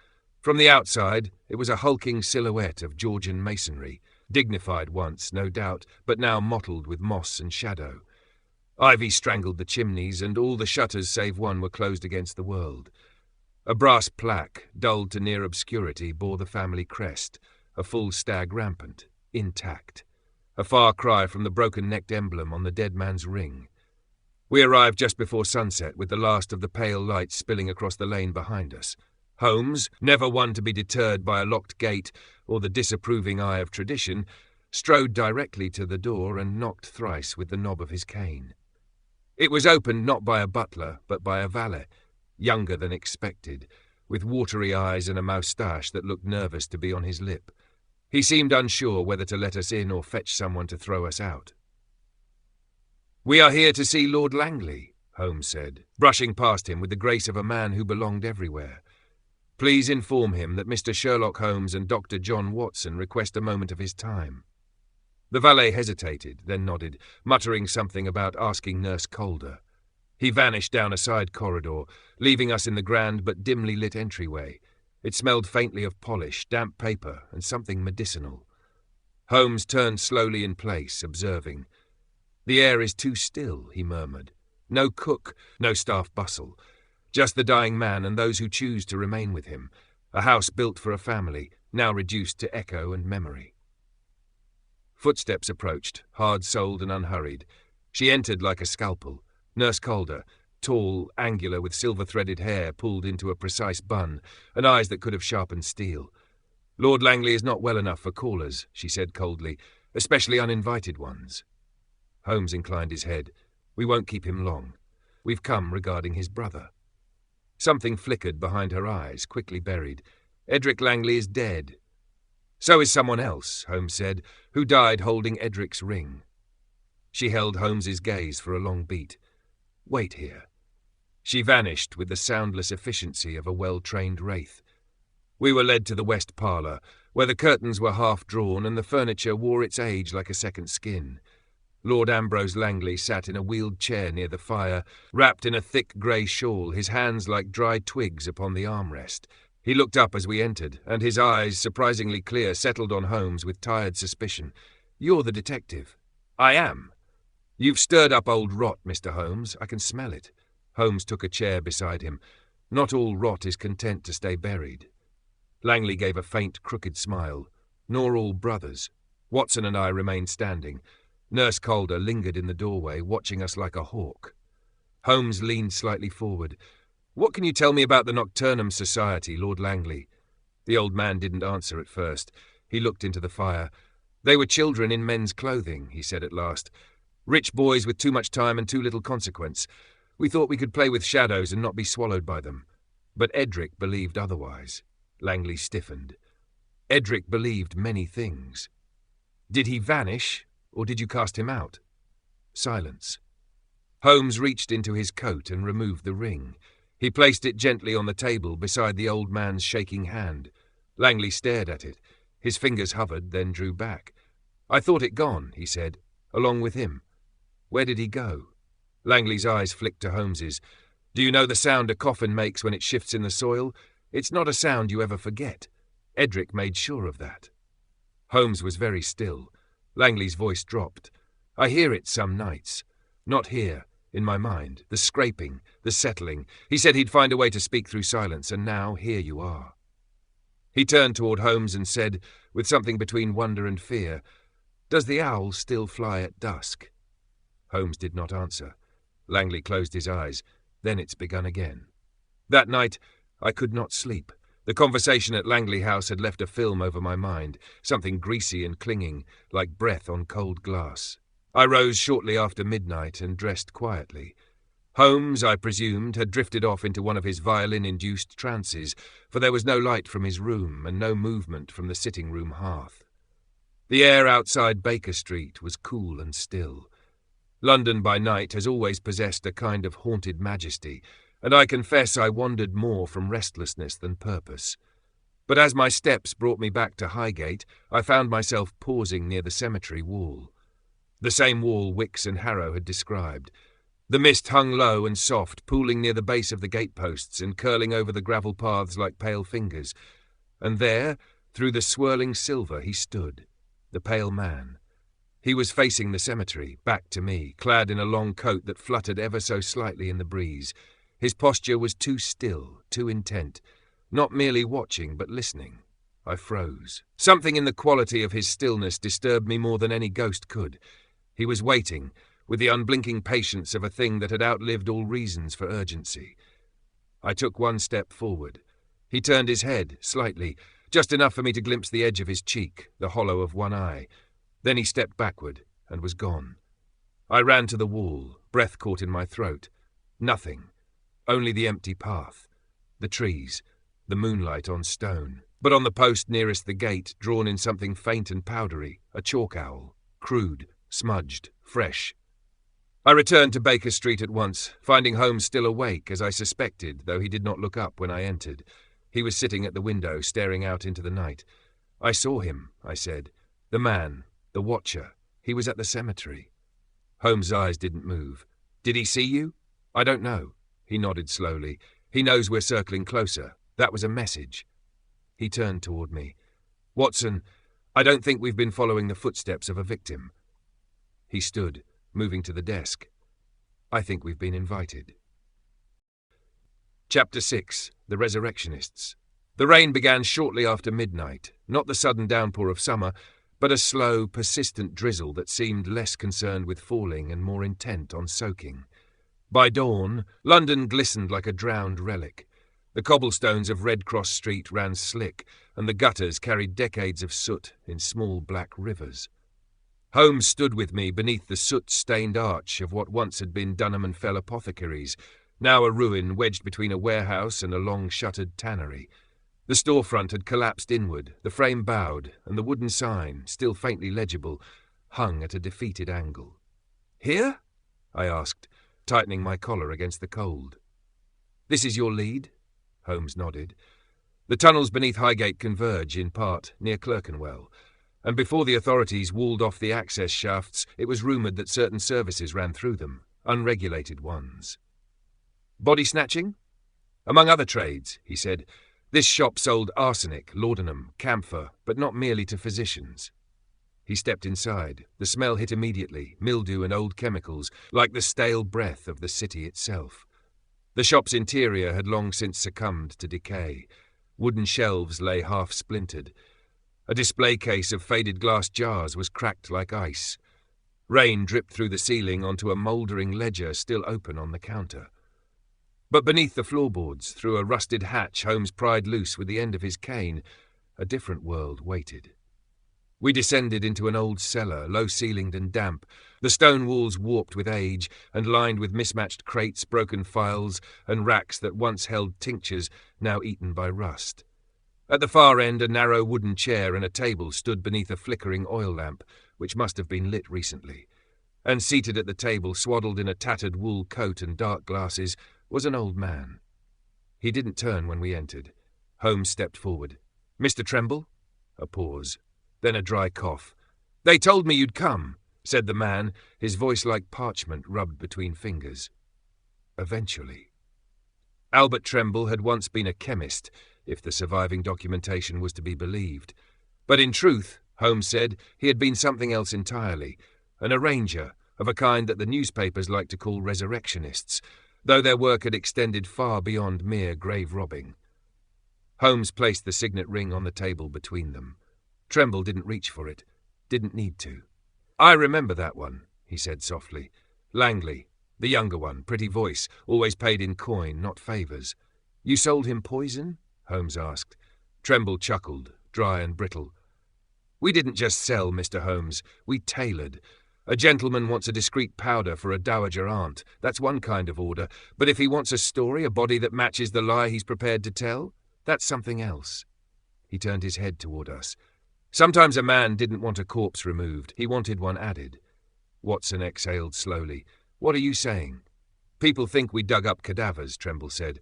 From the outside, it was a hulking silhouette of Georgian masonry, dignified once, no doubt, but now mottled with moss and shadow. Ivy strangled the chimneys, and all the shutters save one were closed against the world. A brass plaque, dulled to near obscurity, bore the family crest, a full stag rampant, intact. A far cry from the broken-necked emblem on the dead man's ring. We arrived just before sunset, with the last of the pale light spilling across the lane behind us. Holmes, never one to be deterred by a locked gate or the disapproving eye of tradition, strode directly to the door and knocked thrice with the knob of his cane. It was opened not by a butler, but by a valet, younger than expected, with watery eyes and a moustache that looked nervous to be on his lip. He seemed unsure whether to let us in or fetch someone to throw us out. "We are here to see Lord Langley," Holmes said, brushing past him with the grace of a man who belonged everywhere. "Please inform him that Mr. Sherlock Holmes and Dr. John Watson request a moment of his time." The valet hesitated, then nodded, muttering something about asking Nurse Calder. He vanished down a side corridor, leaving us in the grand but dimly lit entryway. It smelled faintly of polish, damp paper, and something medicinal. Holmes turned slowly in place, observing. "The air is too still," he murmured. "No cook, no staff bustle. Just the dying man and those who choose to remain with him. A house built for a family, now reduced to echo and memory." Footsteps approached, hard-souled and unhurried. She entered like a scalpel. Nurse Calder, tall, angular, with silver-threaded hair pulled into a precise bun, and eyes that could have sharpened steel. "Lord Langley is not well enough for callers," she said coldly, "especially uninvited ones." Holmes inclined his head. "We won't keep him long. We've come regarding his brother." Something flickered behind her eyes, quickly buried. "Edric Langley is dead." "So is someone else," Holmes said, "who died holding Edric's ring." She held Holmes's gaze for a long beat. "Wait here." She vanished with the soundless efficiency of a well-trained wraith. We were led to the west parlour, where the curtains were half drawn and the furniture wore its age like a second skin. Lord Ambrose Langley sat in a wheeled chair near the fire, wrapped in a thick grey shawl, his hands like dry twigs upon the armrest. He looked up as we entered, and his eyes, surprisingly clear, settled on Holmes with tired suspicion. "You're the detective." "I am." "You've stirred up old rot, Mr. Holmes. I can smell it." Holmes took a chair beside him. "Not all rot is content to stay buried." Langley gave a faint, crooked smile. "Nor all brothers." Watson and I remained standing. Nurse Calder lingered in the doorway, watching us like a hawk. Holmes leaned slightly forward. "What can you tell me about the Nocturnum Society, Lord Langley?" The old man didn't answer at first. He looked into the fire. "They were children in men's clothing," he said at last. "Rich boys with too much time and too little consequence. We thought we could play with shadows and not be swallowed by them. But Edric believed otherwise." Langley stiffened. "Edric believed many things." "Did he vanish, or did you cast him out?" Silence. Holmes reached into his coat and removed the ring. He placed it gently on the table beside the old man's shaking hand. Langley stared at it. His fingers hovered, then drew back. "I thought it gone," he said, "along with him." "Where did he go?" Langley's eyes flicked to Holmes's. "Do you know the sound a coffin makes when it shifts in the soil? It's not a sound you ever forget. Edric made sure of that." Holmes was very still. Langley's voice dropped. "I hear it some nights. Not here, in my mind. The scraping, the settling. He said he'd find a way to speak through silence, and now here you are." He turned toward Holmes and said, with something between wonder and fear, Does the owl still fly at dusk?" Holmes did not answer. Langley closed his eyes. Then it's begun again. That night, I could not sleep. The conversation at Langley House had left a film over my mind, something greasy and clinging, like breath on cold glass. I rose shortly after midnight and dressed quietly. Holmes, I presumed, had drifted off into one of his violin-induced trances, for there was no light from his room and no movement from the sitting-room hearth. The air outside Baker Street was cool and still. London by night has always possessed a kind of haunted majesty, and I confess I wandered more from restlessness than purpose. But as my steps brought me back to Highgate, I found myself pausing near the cemetery wall. The same wall Wicks and Harrow had described. The mist hung low and soft, pooling near the base of the gateposts and curling over the gravel paths like pale fingers. And there, through the swirling silver, he stood, the pale man. He was facing the cemetery, back to me, clad in a long coat that fluttered ever so slightly in the breeze. His posture was too still, too intent, not merely watching but listening. I froze. Something in the quality of his stillness disturbed me more than any ghost could. He was waiting, with the unblinking patience of a thing that had outlived all reasons for urgency. I took one step forward. He turned his head, slightly, just enough for me to glimpse the edge of his cheek, the hollow of one eye. Then he stepped backward and was gone. I ran to the wall, breath caught in my throat. Nothing. Only the empty path. The trees. The moonlight on stone. But on the post nearest the gate, drawn in something faint and powdery, a chalk owl. Crude, smudged, fresh. I returned to Baker Street at once, finding Holmes still awake, as I suspected, though he did not look up when I entered. He was sitting at the window, staring out into the night. "I saw him," I said. "The man, the watcher. He was at the cemetery." Holmes' eyes didn't move. "Did he see you?" "I don't know." He nodded slowly. "He knows we're circling closer. That was a message." He turned toward me. "Watson, I don't think we've been following the footsteps of a victim." He stood, moving to the desk. "I think we've been invited." Chapter 6. The Resurrectionists. The rain began shortly after midnight, not the sudden downpour of summer, but a slow, persistent drizzle that seemed less concerned with falling and more intent on soaking. By dawn, London glistened like a drowned relic. The cobblestones of Red Cross Street ran slick, and the gutters carried decades of soot in small black rivers. Holmes stood with me beneath the soot-stained arch of what once had been Dunham and Fell Apothecaries, now a ruin wedged between a warehouse and a long-shuttered tannery. The storefront had collapsed inward, the frame bowed, and the wooden sign, still faintly legible, hung at a defeated angle. "Here?" I asked, tightening my collar against the cold. "This is your lead?" Holmes nodded. "The tunnels beneath Highgate converge, in part, near Clerkenwell, and before the authorities walled off the access shafts, it was rumoured that certain services ran through them, unregulated ones." "Body snatching?" "Among other trades," he said. "This shop sold arsenic, laudanum, camphor, but not merely to physicians." He stepped inside. The smell hit immediately, mildew and old chemicals, like the stale breath of the city itself. The shop's interior had long since succumbed to decay. Wooden shelves lay half-splintered. A display case of faded glass jars was cracked like ice. Rain dripped through the ceiling onto a mouldering ledger still open on the counter. But beneath the floorboards, through a rusted hatch Holmes pried loose with the end of his cane, a different world waited. We descended into an old cellar, low-ceilinged and damp, the stone walls warped with age and lined with mismatched crates, broken phials, and racks that once held tinctures, now eaten by rust. At the far end, a narrow wooden chair and a table stood beneath a flickering oil lamp, which must have been lit recently. And seated at the table, swaddled in a tattered wool coat and dark glasses, was an old man. He didn't turn when we entered. Holmes stepped forward. "Mr. Tremble?" A pause. Then a dry cough. "They told me you'd come," said the man, his voice like parchment rubbed between fingers. Eventually. Albert Tremble had once been a chemist, if the surviving documentation was to be believed. But in truth, Holmes said, he had been something else entirely, an arranger, of a kind that the newspapers liked to call resurrectionists, though their work had extended far beyond mere grave robbing. Holmes placed the signet ring on the table between them. Tremble didn't reach for it, didn't need to. "I remember that one," he said softly. "Langley, the younger one, pretty voice, always paid in coin, not favours. You sold him poison?" Holmes asked. Tremble chuckled, dry and brittle. "We didn't just sell, Mr. Holmes. We tailored. A gentleman wants a discreet powder for a dowager aunt. That's one kind of order. But if he wants a story, a body that matches the lie he's prepared to tell, that's something else." He turned his head toward us. "Sometimes a man didn't want a corpse removed. He wanted one added." Watson exhaled slowly. "What are you saying?" "People think we dug up cadavers," Tremble said.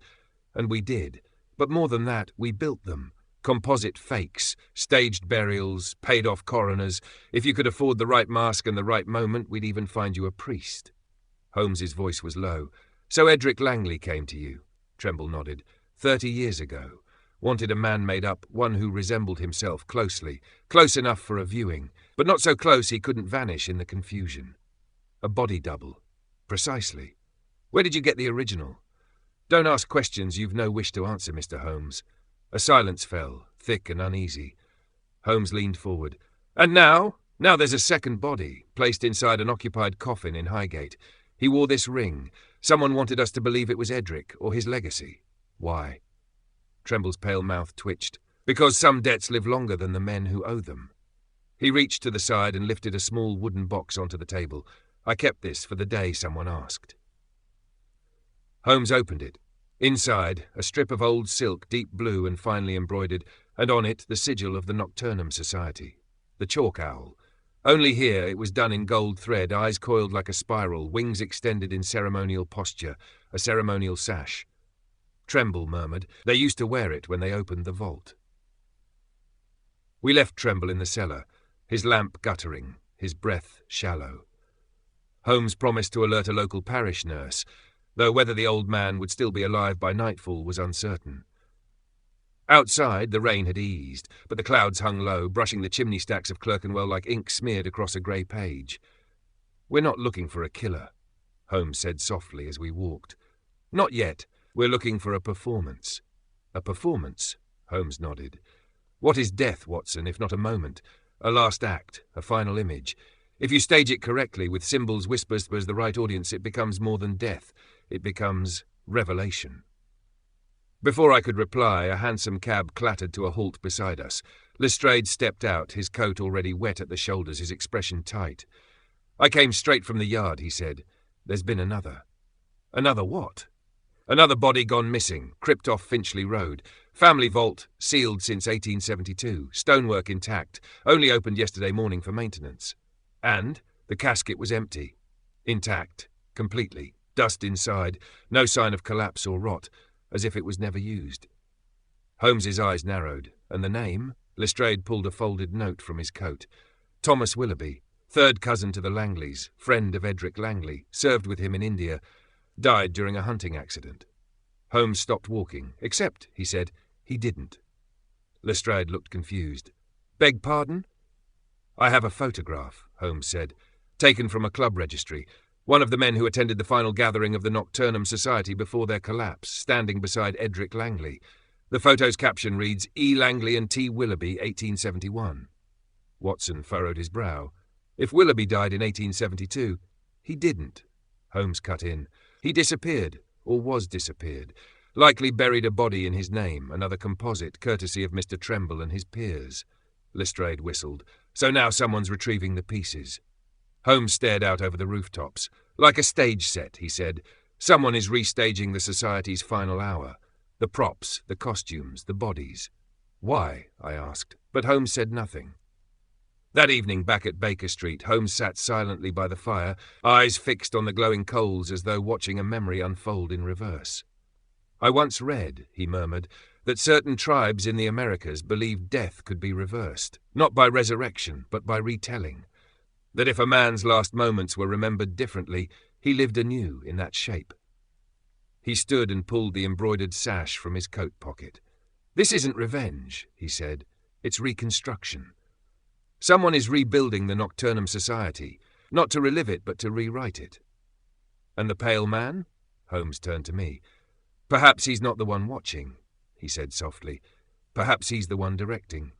"And we did. But more than that, we built them. Composite fakes, staged burials, paid-off coroners. If you could afford the right mask and the right moment, we'd even find you a priest." Holmes's voice was low. "So Edric Langley came to you?" Tremble nodded. 30 years ago. Wanted a man made up, one who resembled himself closely. Close enough for a viewing, but not so close he couldn't vanish in the confusion. A body double. Precisely. Where did you get the original? Don't ask questions you've no wish to answer, Mr. Holmes. A silence fell, thick and uneasy. Holmes leaned forward. "And now? Now there's a second body, placed inside an occupied coffin in Highgate. He wore this ring. Someone wanted us to believe it was Edric, or his legacy. Why?" Tremble's pale mouth twitched. "Because some debts live longer than the men who owe them." He reached to the side and lifted a small wooden box onto the table. "I kept this for the day someone asked." Holmes opened it. Inside, a strip of old silk, deep blue and finely embroidered, and on it the sigil of the Nocturnum Society. The chalk owl. Only here it was done in gold thread, eyes coiled like a spiral, wings extended in ceremonial posture, a ceremonial sash. Tremble murmured. They used to wear it when they opened the vault. We left Tremble in the cellar, his lamp guttering, his breath shallow. Holmes promised to alert a local parish nurse, though whether the old man would still be alive by nightfall was uncertain. Outside, the rain had eased, but the clouds hung low, brushing the chimney stacks of Clerkenwell like ink smeared across a grey page. "We're not looking for a killer," Holmes said softly as we walked. "Not yet. We're looking for a performance." "A performance?" Holmes nodded. "What is death, Watson, if not a moment? A last act, a final image. If you stage it correctly, with symbols, whispers, the right audience, it becomes more than death. It becomes revelation." Before I could reply, a hansom cab clattered to a halt beside us. Lestrade stepped out, his coat already wet at the shoulders, his expression tight. "I came straight from the yard," he said. "There's been another." "Another what?" "Another body gone missing, crypt off Finchley Road. Family vault, sealed since 1872, stonework intact, only opened yesterday morning for maintenance. And the casket was empty. Intact, completely. Dust inside, no sign of collapse or rot, as if it was never used." Holmes's eyes narrowed. "And the name?" Lestrade pulled a folded note from his coat. "Thomas Willoughby, third cousin to the Langleys, friend of Edric Langley, served with him in India, died during a hunting accident." Holmes stopped walking. "Except," he said, "he didn't." Lestrade looked confused. "Beg pardon?" "I have a photograph," Holmes said, "taken from a club registry. One of the men who attended the final gathering of the Nocturnum Society before their collapse, standing beside Edric Langley. The photo's caption reads, E. Langley and T. Willoughby, 1871. Watson furrowed his brow. If Willoughby died in 1872, he didn't. Holmes cut in. He disappeared, or was disappeared. Likely buried a body in his name, another composite, courtesy of Mr. Tremble and his peers. Lestrade whistled. So now someone's retrieving the pieces. Holmes stared out over the rooftops. Like a stage set, he said. Someone is restaging the society's final hour. The props, the costumes, the bodies. Why? I asked, but Holmes said nothing. That evening, back at Baker Street, Holmes sat silently by the fire, eyes fixed on the glowing coals as though watching a memory unfold in reverse. I once read, he murmured, that certain tribes in the Americas believed death could be reversed, not by resurrection, but by retelling. That if a man's last moments were remembered differently, he lived anew in that shape. He stood and pulled the embroidered sash from his coat pocket. This isn't revenge, he said. It's reconstruction. Someone is rebuilding the Nocturnum Society, not to relive it, but to rewrite it. And the pale man? Holmes turned to me. Perhaps he's not the one watching, he said softly. Perhaps he's the one directing.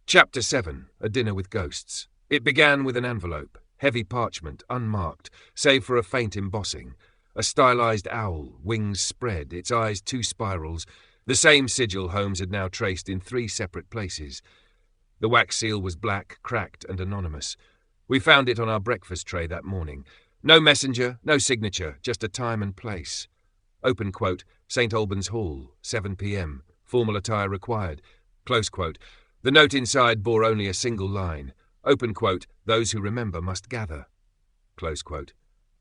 Chapter 7. A Dinner with Ghosts. It began with an envelope, heavy parchment, unmarked, save for a faint embossing. A stylized owl, wings spread, its eyes two spirals, the same sigil Holmes had now traced in 3 separate places. The wax seal was black, cracked, and anonymous. We found it on our breakfast tray that morning. No messenger, no signature, just a time and place. Open quote, St. Albans Hall, 7 p.m. Formal attire required. Close quote. The note inside bore only a single line. Open quote, those who remember must gather. Close quote.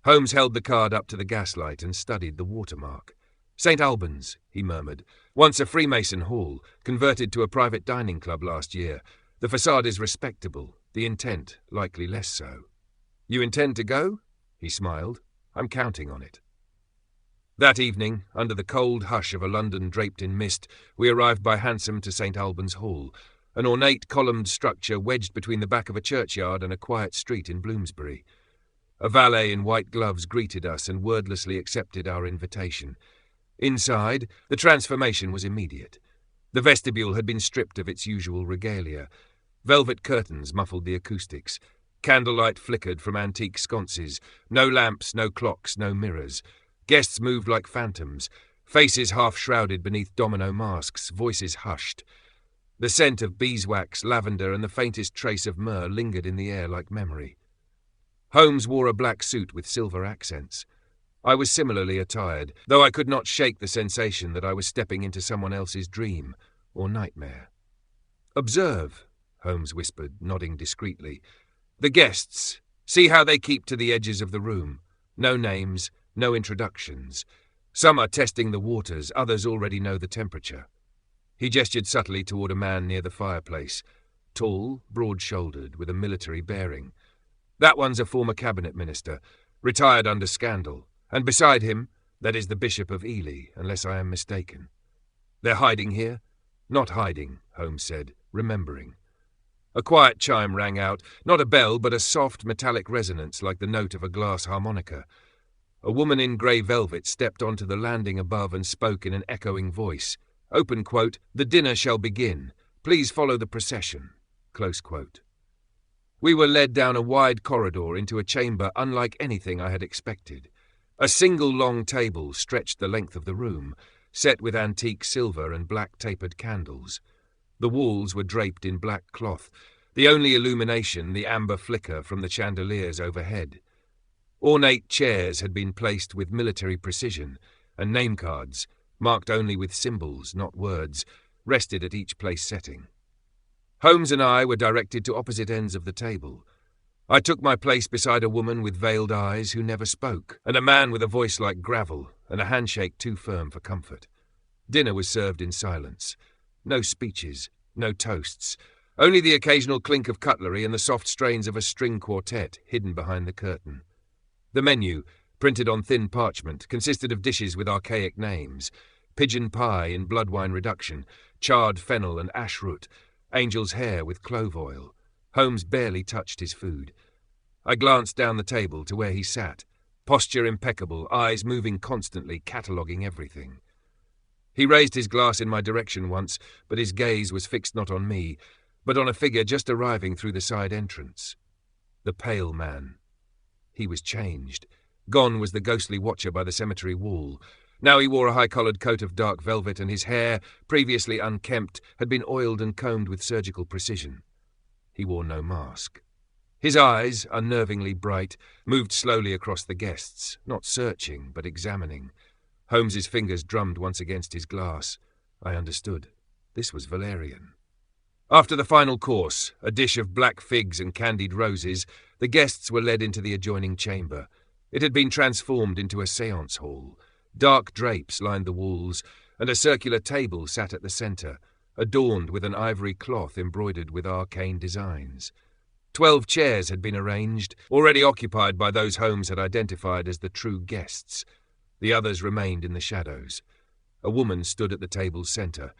Holmes held the card up to the gaslight and studied the watermark. St. Albans, he murmured. Once a Freemason hall, converted to a private dining club last year. The facade is respectable, the intent likely less so. You intend to go? He smiled. I'm counting on it. That evening, under the cold hush of a London draped in mist, we arrived by hansom to St. Albans Hall, an ornate columned structure wedged between the back of a churchyard and a quiet street in Bloomsbury. A valet in white gloves greeted us and wordlessly accepted our invitation. Inside, the transformation was immediate. The vestibule had been stripped of its usual regalia. Velvet curtains muffled the acoustics. Candlelight flickered from antique sconces. No lamps, no clocks, no mirrors. Guests moved like phantoms, faces half-shrouded beneath domino masks, voices hushed. The scent of beeswax, lavender, and the faintest trace of myrrh lingered in the air like memory. Holmes wore a black suit with silver accents. I was similarly attired, though I could not shake the sensation that I was stepping into someone else's dream or nightmare. "Observe," Holmes whispered, nodding discreetly. "The guests. See how they keep to the edges of the room. No names, no introductions. Some are testing the waters, others already know the temperature." He gestured subtly toward a man near the fireplace, tall, broad-shouldered, with a military bearing. "That one's a former cabinet minister, retired under scandal, and beside him, that is the Bishop of Ely, unless I am mistaken." "They're hiding here?" "Not hiding," Holmes said, remembering. A quiet chime rang out, not a bell, but a soft metallic resonance like the note of a glass harmonica. A woman in grey velvet stepped onto the landing above and spoke in an echoing voice. Open quote, "The dinner shall begin. Please follow the procession." Close quote. We were led down a wide corridor into a chamber unlike anything I had expected. A single long table stretched the length of the room, set with antique silver and black tapered candles. The walls were draped in black cloth, the only illumination the amber flicker from the chandeliers overhead. Ornate chairs had been placed with military precision, and name cards, marked only with symbols, not words, rested at each place setting. Holmes and I were directed to opposite ends of the table. I took my place beside a woman with veiled eyes who never spoke, and a man with a voice like gravel and a handshake too firm for comfort. Dinner was served in silence. No speeches, no toasts, only the occasional clink of cutlery and the soft strains of a string quartet hidden behind the curtain. The menu, printed on thin parchment, consisted of dishes with archaic names: pigeon pie in blood wine reduction, charred fennel and ash root, angel's hair with clove oil. Holmes barely touched his food. I glanced down the table to where he sat, posture impeccable, eyes moving constantly, cataloguing everything. He raised his glass in my direction once, but his gaze was fixed not on me, but on a figure just arriving through the side entrance. The pale man. He was changed. Gone was the ghostly watcher by the cemetery wall. Now he wore a high-collared coat of dark velvet, and his hair, previously unkempt, had been oiled and combed with surgical precision. He wore no mask. His eyes, unnervingly bright, moved slowly across the guests, not searching, but examining. Holmes's fingers drummed once against his glass. I understood. This was Valerian. After the final course, a dish of black figs and candied roses, the guests were led into the adjoining chamber. It had been transformed into a séance hall. Dark drapes lined the walls, and a circular table sat at the centre, adorned with an ivory cloth embroidered with arcane designs. 12 chairs had been arranged, already occupied by those Holmes had identified as the true guests. The others remained in the shadows. A woman stood at the table's centre.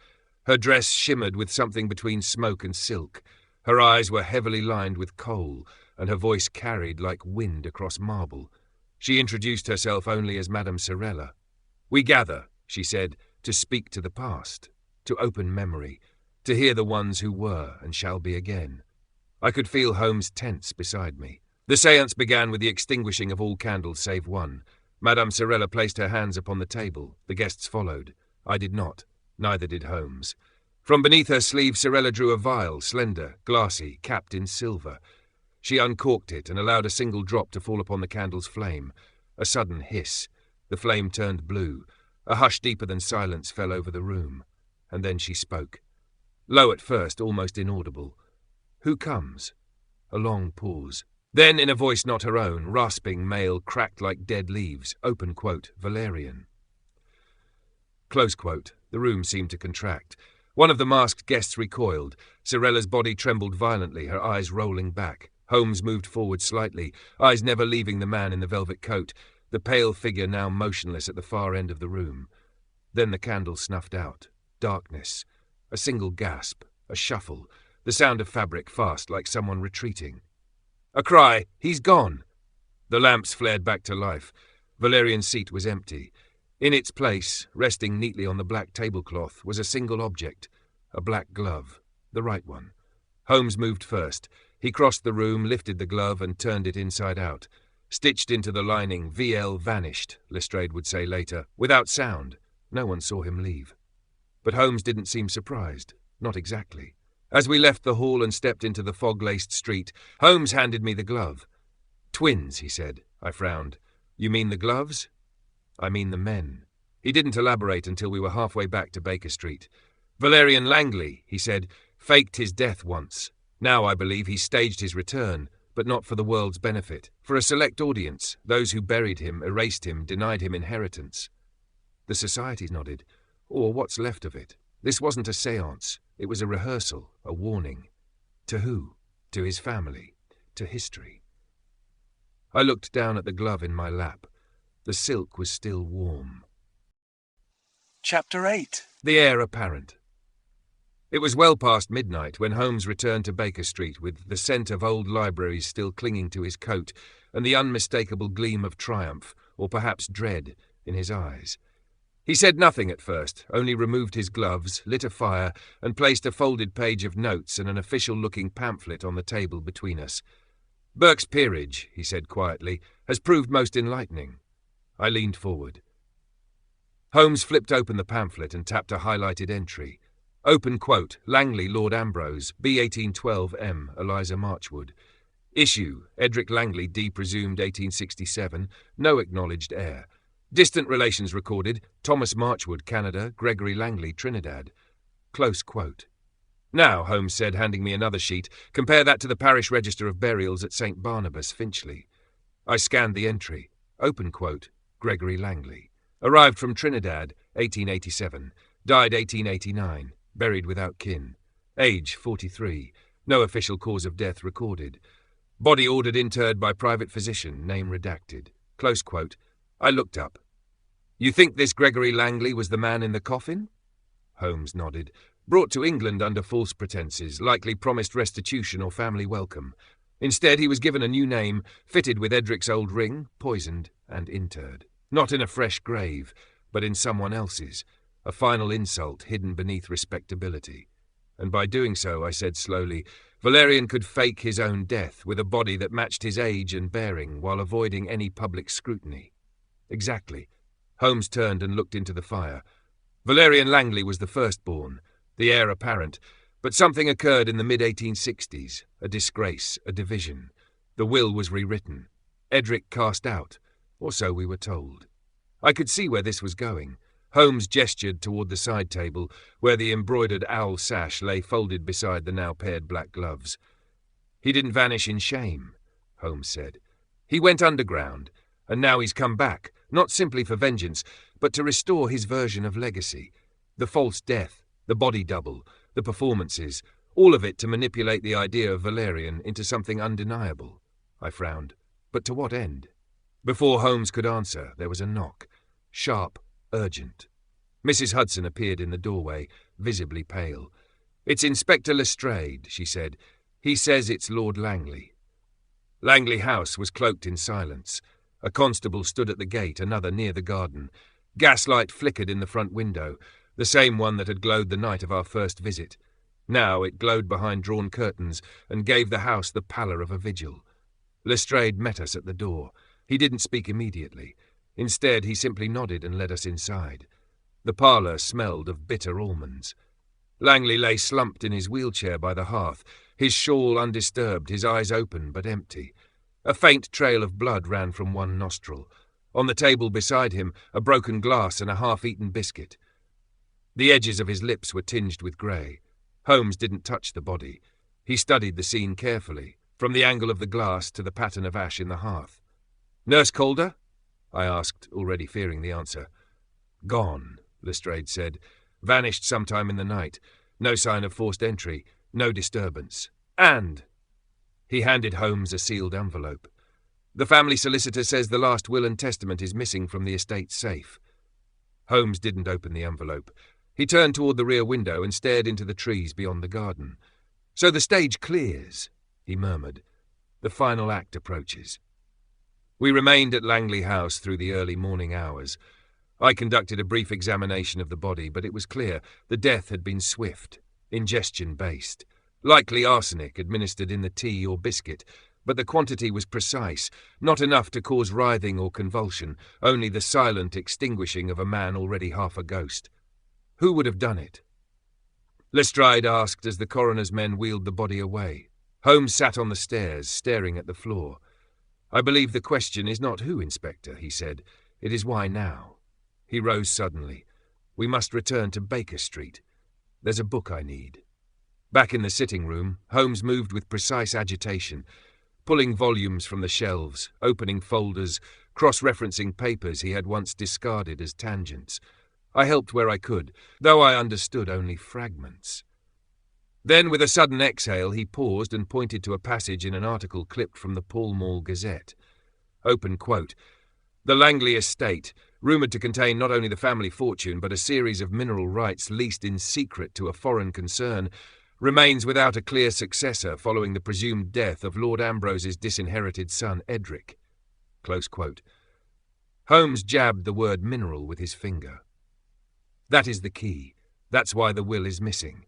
Her dress shimmered with something between smoke and silk. Her eyes were heavily lined with kohl, and her voice carried like wind across marble. She introduced herself only as Madame Sorella. "We gather," she said, "to speak to the past, to open memory, to hear the ones who were and shall be again." I could feel Holmes tense beside me. The séance began with the extinguishing of all candles save one. Madame Sorella placed her hands upon the table. The guests followed. I did not. Neither did Holmes. From beneath her sleeve, Sorella drew a vial, slender, glassy, capped in silver. She uncorked it and allowed a single drop to fall upon the candle's flame. A sudden hiss. The flame turned blue. A hush deeper than silence fell over the room. And then she spoke. Low at first, almost inaudible. "Who comes?" A long pause. Then, in a voice not her own, rasping, male, cracked like dead leaves, open quote, "Valerian." Close quote. The room seemed to contract. One of the masked guests recoiled. Sorella's body trembled violently, her eyes rolling back. Holmes moved forward slightly, eyes never leaving the man in the velvet coat, the pale figure now motionless at the far end of the room. Then the candle snuffed out. Darkness. A single gasp. A shuffle. The sound of fabric fast, like someone retreating. A cry. "He's gone!" The lamps flared back to life. Valerian's seat was empty. In its place, resting neatly on the black tablecloth, was a single object, a black glove, the right one. Holmes moved first. He crossed the room, lifted the glove, and turned it inside out. Stitched into the lining, VL vanished, Lestrade would say later, without sound. No one saw him leave. But Holmes didn't seem surprised. Not exactly. As we left the hall and stepped into the fog-laced street, Holmes handed me the glove. "Twins," he said. I frowned. "You mean the gloves?" "I mean the men." He didn't elaborate until we were halfway back to Baker Street. "Valerian Langley," he said, "faked his death once. Now I believe he staged his return, but not for the world's benefit. For a select audience, those who buried him, erased him, denied him inheritance." The society nodded. Or what's left of it. This wasn't a séance. It was a rehearsal, a warning. To who? To his family. To history. I looked down at the glove in my lap. The silk was still warm. Chapter 8. The heir apparent. It was well past midnight when Holmes returned to Baker Street with the scent of old libraries still clinging to his coat and the unmistakable gleam of triumph, or perhaps dread, in his eyes. He said nothing at first, only removed his gloves, lit a fire, and placed a folded page of notes and an official-looking pamphlet on the table between us. "Burke's Peerage," he said quietly, "has proved most enlightening." I leaned forward. Holmes flipped open the pamphlet and tapped a highlighted entry. Open quote, Langley, Lord Ambrose, B. 1812 M. Eliza Marchwood. Issue, Edric Langley, D. presumed 1867, no acknowledged heir. Distant relations recorded, Thomas Marchwood, Canada, Gregory Langley, Trinidad. Close quote. "Now," Holmes said, handing me another sheet, "compare that to the parish register of burials at St. Barnabas, Finchley." I scanned the entry. Open quote, Gregory Langley. Arrived from Trinidad, 1887. Died 1889. Buried without kin. Age, 43. No official cause of death recorded. Body ordered interred by private physician, name redacted. Close quote. I looked up. "You think this Gregory Langley was the man in the coffin?" Holmes nodded. "Brought to England under false pretences, likely promised restitution or family welcome. Instead, he was given a new name, fitted with Edric's old ring, poisoned, and interred. Not in a fresh grave, but in someone else's, a final insult hidden beneath respectability. And by doing so, I said slowly, Valerian could fake his own death with a body that matched his age and bearing while avoiding any public scrutiny." "Exactly." Holmes turned and looked into the fire. "Valerian Langley was the firstborn, the heir apparent, but something occurred in the mid-1860s, a disgrace, a division. The will was rewritten. Edric cast out, or so we were told." I could see where this was going. Holmes gestured toward the side table, where the embroidered owl sash lay folded beside the now paired black gloves. "He didn't vanish in shame," Holmes said. "He went underground, and now he's come back, not simply for vengeance, but to restore his version of legacy. The false death, the body double, the performances, all of it to manipulate the idea of Valerian into something undeniable." I frowned. "But to what end?" Before Holmes could answer, there was a knock. Sharp, urgent. Mrs. Hudson appeared in the doorway, visibly pale. "It's Inspector Lestrade," she said. "He says it's Lord Langley." Langley House was cloaked in silence. A constable stood at the gate, another near the garden. Gaslight flickered in the front window, the same one that had glowed the night of our first visit. Now it glowed behind drawn curtains and gave the house the pallor of a vigil. Lestrade met us at the door. He didn't speak immediately. Instead, he simply nodded and led us inside. The parlour smelled of bitter almonds. Langley lay slumped in his wheelchair by the hearth, his shawl undisturbed, his eyes open but empty. A faint trail of blood ran from one nostril. On the table beside him, a broken glass and a half-eaten biscuit. The edges of his lips were tinged with grey. Holmes didn't touch the body. He studied the scene carefully, from the angle of the glass to the pattern of ash in the hearth. "Nurse Calder?" I asked, already fearing the answer. "Gone," Lestrade said. "Vanished sometime in the night. No sign of forced entry. No disturbance. And—" He handed Holmes a sealed envelope. "The family solicitor says the last will and testament is missing from the estate safe." Holmes didn't open the envelope. He turned toward the rear window and stared into the trees beyond the garden. "So the stage clears," he murmured. "The final act approaches." We remained at Langley House through the early morning hours. I conducted a brief examination of the body, but it was clear the death had been swift, ingestion-based. Likely arsenic administered in the tea or biscuit, but the quantity was precise, not enough to cause writhing or convulsion, only the silent extinguishing of a man already half a ghost. Who would have done it? Lestrade asked as the coroner's men wheeled the body away. Holmes sat on the stairs, staring at the floor. "I believe the question is not who, Inspector," he said. "It is why now." He rose suddenly. "We must return to Baker Street. There's a book I need." Back in the sitting room, Holmes moved with precise agitation, pulling volumes from the shelves, opening folders, cross-referencing papers he had once discarded as tangents. I helped where I could, though I understood only fragments. Then, with a sudden exhale, he paused and pointed to a passage in an article clipped from the Pall Mall Gazette. Open quote. "The Langley estate, rumoured to contain not only the family fortune but a series of mineral rights leased in secret to a foreign concern, remains without a clear successor following the presumed death of Lord Ambrose's disinherited son Edric." Close quote. Holmes jabbed the word mineral with his finger. "That is the key. That's why the will is missing.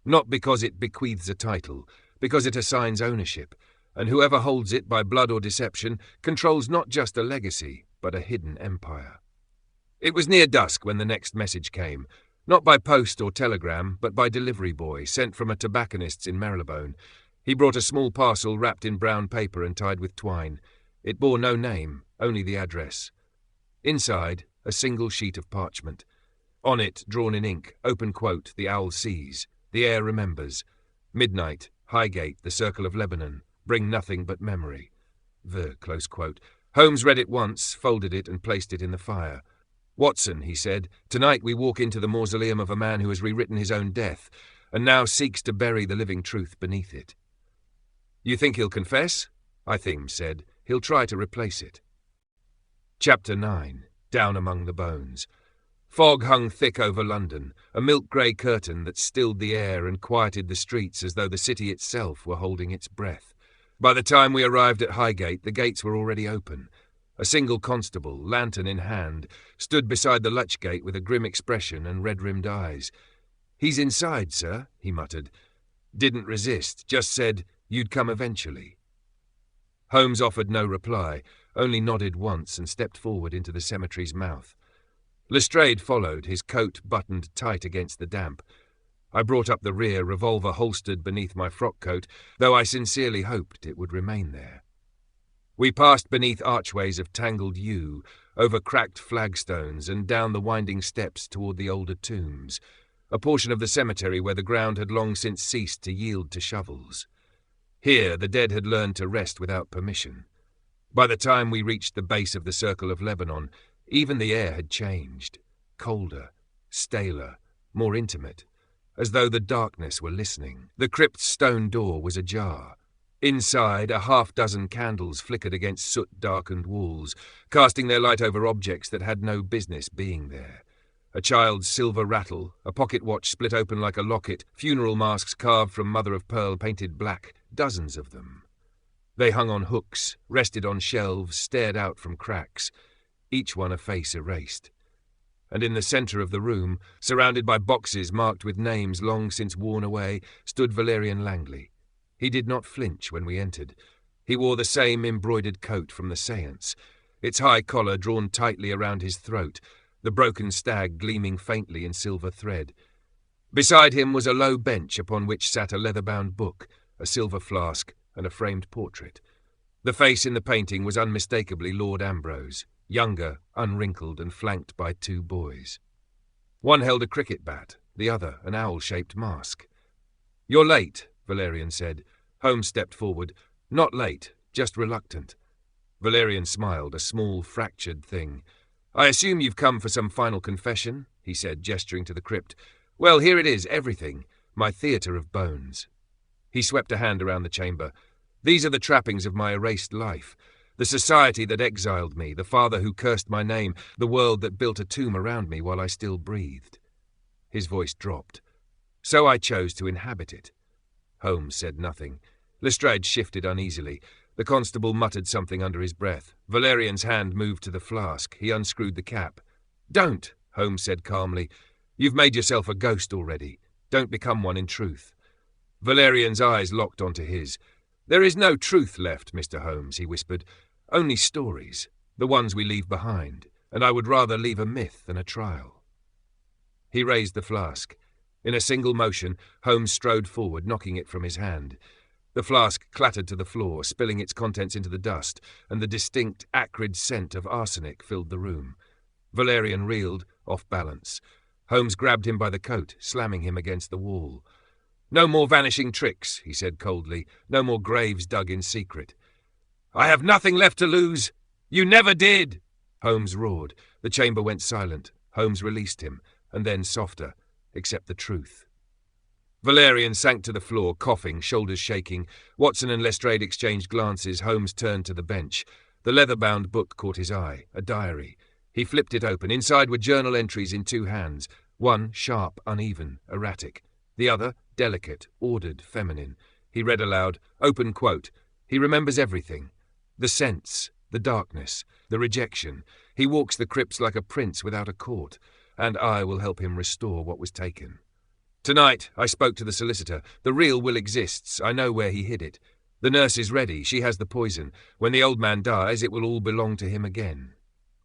Not because it bequeaths a title, because it assigns ownership, and whoever holds it by blood or deception controls not just a legacy, but a hidden empire." It was near dusk when the next message came, not by post or telegram, but by delivery boy, sent from a tobacconist's in Marylebone. He brought a small parcel wrapped in brown paper and tied with twine. It bore no name, only the address. Inside, a single sheet of parchment. On it, drawn in ink, open quote, "The owl sees. The air remembers. Midnight, Highgate, the Circle of Lebanon. Bring nothing but memory." Close quote. Holmes read it once, folded it, and placed it in the fire. "Watson," he said, "tonight we walk into the mausoleum of a man who has rewritten his own death, and now seeks to bury the living truth beneath it." "You think he'll confess?" I said. "He'll try to replace it." Chapter 9. Down Among the Bones. Fog hung thick over London, a milk-grey curtain that stilled the air and quieted the streets as though the city itself were holding its breath. By the time we arrived at Highgate, the gates were already open. A single constable, lantern in hand, stood beside the latch gate with a grim expression and red-rimmed eyes. "He's inside, sir," he muttered. Didn't resist, just said, "You'd come eventually." Holmes offered no reply, only nodded once and stepped forward into the cemetery's mouth. Lestrade followed, his coat buttoned tight against the damp. I brought up the rear, revolver holstered beneath my frock coat, though I sincerely hoped it would remain there. We passed beneath archways of tangled yew, over cracked flagstones, and down the winding steps toward the older tombs, a portion of the cemetery where the ground had long since ceased to yield to shovels. Here the dead had learned to rest without permission. By the time we reached the base of the Circle of Lebanon, even the air had changed, colder, staler, more intimate, as though the darkness were listening. The crypt's stone door was ajar. Inside, a half-dozen candles flickered against soot-darkened walls, casting their light over objects that had no business being there. A child's silver rattle, a pocket watch split open like a locket, funeral masks carved from mother-of-pearl painted black, dozens of them. They hung on hooks, rested on shelves, stared out from cracks, each one a face erased. and in the centre of the room, surrounded by boxes marked with names long since worn away, stood Valerian Langley. He did not flinch when we entered. He wore the same embroidered coat from the séance, its high collar drawn tightly around his throat, the broken stag gleaming faintly in silver thread. Beside him was a low bench upon which sat a leather-bound book, a silver flask, and a framed portrait. The face in the painting was unmistakably Lord Ambrose, younger, unwrinkled, and flanked by two boys. One held a cricket bat, the other an owl-shaped mask. "You're late," Valerian said. Holmes stepped forward. "Not late, just reluctant." Valerian smiled, a small, fractured thing. "I assume you've come for some final confession," he said, gesturing to the crypt. "Well, here it is, everything. My theatre of bones." He swept a hand around the chamber. "These are the trappings of my erased life. The society that exiled me, the father who cursed my name, the world that built a tomb around me while I still breathed." His voice dropped. "So I chose to inhabit it." Holmes said nothing. Lestrade shifted uneasily. The constable muttered something under his breath. Valerian's hand moved to the flask. He unscrewed the cap. "Don't," Holmes said calmly. "You've made yourself a ghost already. Don't become one in truth." Valerian's eyes locked onto his. "There is no truth left, Mr. Holmes," he whispered. "Only stories, the ones we leave behind, and I would rather leave a myth than a trial." He raised the flask. In a single motion, Holmes strode forward, knocking it from his hand. The flask clattered to the floor, spilling its contents into the dust, and the distinct, acrid scent of arsenic filled the room. Valerian reeled, off balance. Holmes grabbed him by the coat, slamming him against the wall. "No more vanishing tricks," he said coldly. "No more graves dug in secret." "I have nothing left to lose. You never did!" Holmes roared. The chamber went silent. Holmes released him, and then softer, except the truth. Valerian sank to the floor, coughing, shoulders shaking. Watson and Lestrade exchanged glances. Holmes turned to the bench. The leather-bound book caught his eye, a diary. He flipped it open. Inside were journal entries in two hands. One sharp, uneven, erratic. The other delicate, ordered, feminine. He read aloud, open quote, "He remembers everything. The sense, the darkness, the rejection. He walks the crypts like a prince without a court, and I will help him restore what was taken. Tonight I spoke to the solicitor. The real will exists. I know where he hid it. The nurse is ready. She has the poison. When the old man dies, it will all belong to him again."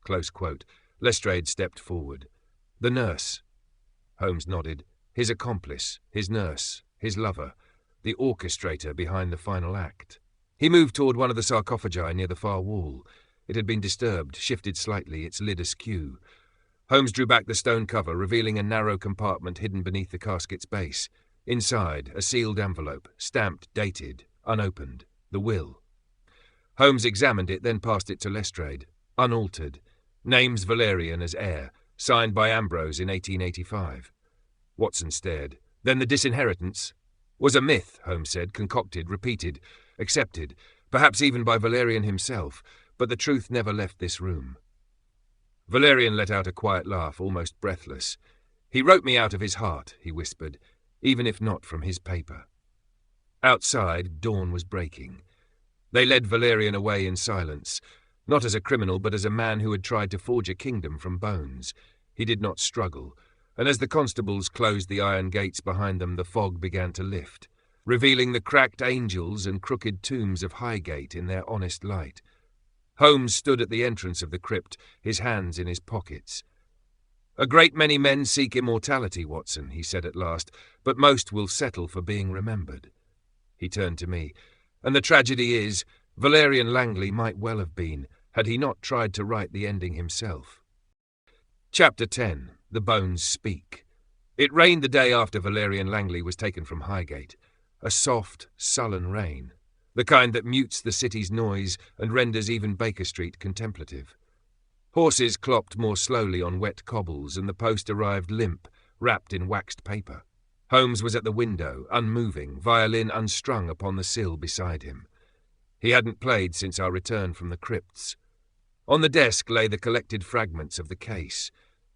Close quote. Lestrade stepped forward. "The nurse." Holmes nodded. His accomplice, his nurse, his lover, the orchestrator behind the final act. He moved toward one of the sarcophagi near the far wall. It had been disturbed, shifted slightly, its lid askew. Holmes drew back the stone cover, revealing a narrow compartment hidden beneath the casket's base. Inside, a sealed envelope, stamped, dated, unopened. The will. Holmes examined it, then passed it to Lestrade. Unaltered. Names Valerian as heir. Signed by Ambrose in 1885. Watson stared. "Then the disinheritance?" "Was a myth," Holmes said, concocted, repeated, accepted, perhaps even by Valerian himself, but the truth never left this room. Valerian let out a quiet laugh, almost breathless. "He wrote me out of his heart," he whispered, "even if not from his paper." Outside, dawn was breaking. They led Valerian away in silence, not as a criminal, but as a man who had tried to forge a kingdom from bones. He did not struggle, and as the constables closed the iron gates behind them, the fog began to lift, revealing the cracked angels and crooked tombs of Highgate in their honest light. Holmes stood at the entrance of the crypt, his hands in his pockets. "A great many men seek immortality, Watson," he said at last, "but most will settle for being remembered." He turned to me. "And the tragedy is, Valerian Langley might well have been, had he not tried to write the ending himself." Chapter 10. The Bones Speak. It rained the day after Valerian Langley was taken from Highgate. A soft, sullen rain. The kind that mutes the city's noise and renders even Baker Street contemplative. Horses clopped more slowly on wet cobbles, and the post arrived limp, wrapped in waxed paper. Holmes was at the window, unmoving, violin unstrung upon the sill beside him. He hadn't played since our return from the crypts. On the desk lay the collected fragments of the case.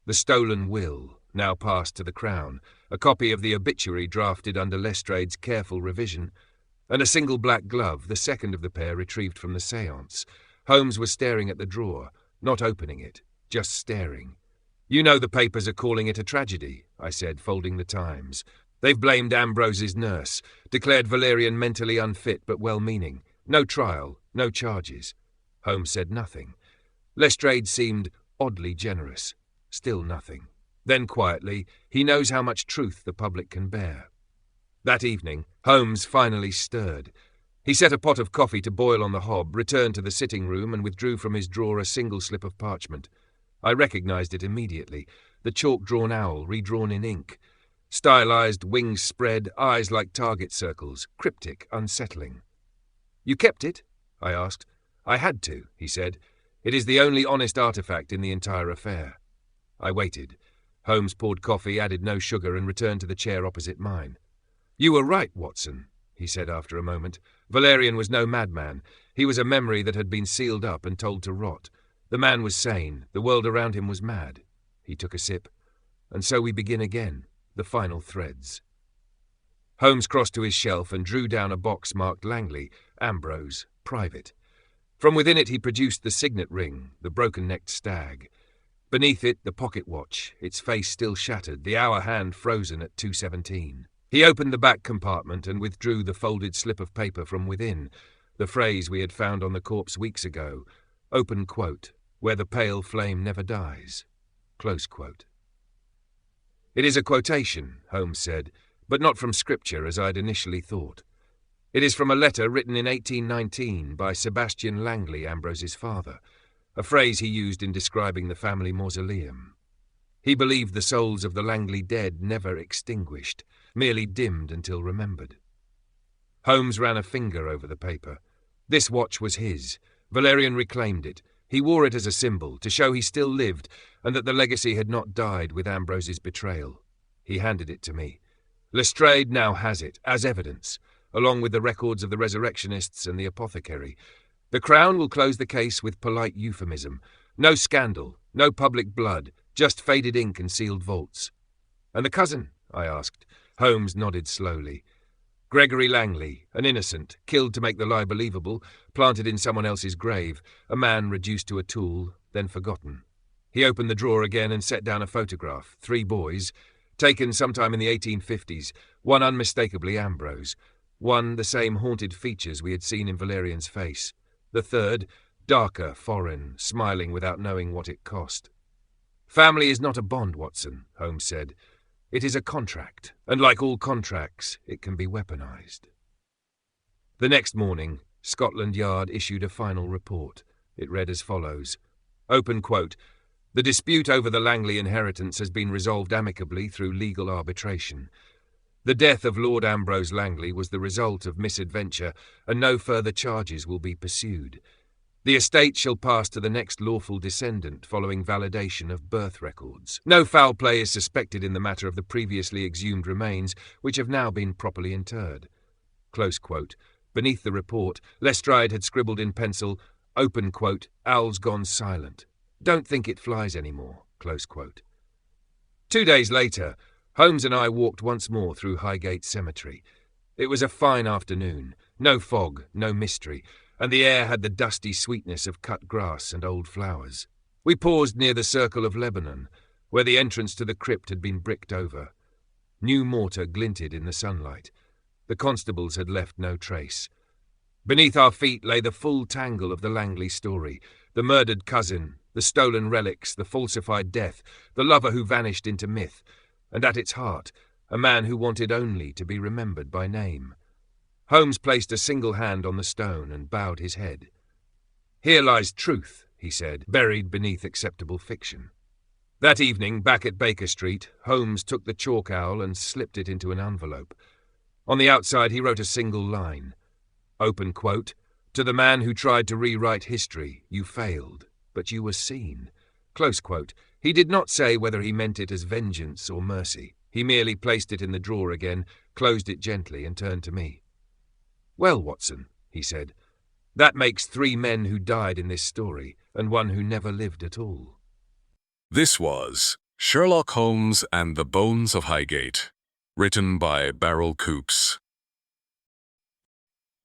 The stolen will, now passed to the Crown, a copy of the obituary drafted under Lestrade's careful revision, and a single black glove, the second of the pair retrieved from the séance. Holmes was staring at the drawer, not opening it, just staring. "You know the papers are calling it a tragedy," I said, folding the Times. "They've blamed Ambrose's nurse, declared Valerian mentally unfit but well-meaning. No trial, no charges." Holmes said nothing. Lestrade seemed oddly generous. Still nothing. Then quietly, "He knows how much truth the public can bear." That evening, Holmes finally stirred. He set a pot of coffee to boil on the hob, returned to the sitting room and withdrew from his drawer a single slip of parchment. I recognized it immediately, the chalk-drawn owl redrawn in ink. Stylized, wings spread, eyes like target circles, cryptic, unsettling. "You kept it?" I asked. "I had to," he said. "It is the only honest artifact in the entire affair." I waited. Holmes poured coffee, added no sugar, and returned to the chair opposite mine. "You were right, Watson," he said after a moment. "Valerian was no madman. He was a memory that had been sealed up and told to rot. The man was sane. The world around him was mad." He took a sip. "And so we begin again, the final threads." Holmes crossed to his shelf and drew down a box marked Langley, Ambrose, Private. From within it he produced the signet ring, the broken-necked stag. Beneath it, the pocket watch, its face still shattered, the hour hand frozen at 2:17. He opened the back compartment and withdrew the folded slip of paper from within, the phrase we had found on the corpse weeks ago, open quote, "where the pale flame never dies," close quote. "It is a quotation," Holmes said, "but not from Scripture as I'd initially thought. It is from a letter written in 1819 by Sebastian Langley, Ambrose's father, a phrase he used in describing the family mausoleum. He believed the souls of the Langley dead never extinguished, merely dimmed until remembered." Holmes ran a finger over the paper. This watch was his. Valerian reclaimed it. He wore it as a symbol, to show he still lived, and that the legacy had not died with Ambrose's betrayal. He handed it to me. "Lestrade now has it, as evidence, along with the records of the resurrectionists and the apothecary. The Crown will close the case with polite euphemism. No scandal, no public blood, just faded ink and sealed vaults." "And the cousin?" I asked. Holmes nodded slowly. "Gregory Langley, an innocent, killed to make the lie believable, planted in someone else's grave, a man reduced to a tool, then forgotten." He opened the drawer again and set down a photograph, 3 boys, taken sometime in the 1850s, one unmistakably Ambrose, one the same haunted features we had seen in Valerian's face, the third, darker, foreign, smiling without knowing what it cost. "Family is not a bond, Watson," Holmes said. "It is a contract, and like all contracts, it can be weaponized." The next morning, Scotland Yard issued a final report. It read as follows, open quote, "The dispute over the Langley inheritance has been resolved amicably through legal arbitration. The death of Lord Ambrose Langley was the result of misadventure, and no further charges will be pursued. The estate shall pass to the next lawful descendant following validation of birth records. No foul play is suspected in the matter of the previously exhumed remains, which have now been properly interred." Close quote. Beneath the report, Lestrade had scribbled in pencil, open quote, "Owl's gone silent. Don't think it flies anymore." Close quote. 2 days later, Holmes and I walked once more through Highgate Cemetery. It was a fine afternoon, no fog, no mystery, and the air had the dusty sweetness of cut grass and old flowers. We paused near the Circle of Lebanon, where the entrance to the crypt had been bricked over. New mortar glinted in the sunlight. The constables had left no trace. Beneath our feet lay the full tangle of the Langley story, the murdered cousin, the stolen relics, the falsified death, the lover who vanished into myth, and at its heart, a man who wanted only to be remembered by name. Holmes placed a single hand on the stone and bowed his head. "Here lies truth," he said, "buried beneath acceptable fiction." That evening, back at Baker Street, Holmes took the chalk owl and slipped it into an envelope. On the outside he wrote a single line. Open quote, "To the man who tried to rewrite history, you failed, but you were seen." Close quote. He did not say whether he meant it as vengeance or mercy. He merely placed it in the drawer again, closed it gently, and turned to me. "Well, Watson," he said, "that makes 3 men who died in this story, and one who never lived at all." This was Sherlock Holmes and the Bones of Highgate, written by Beryl Coops.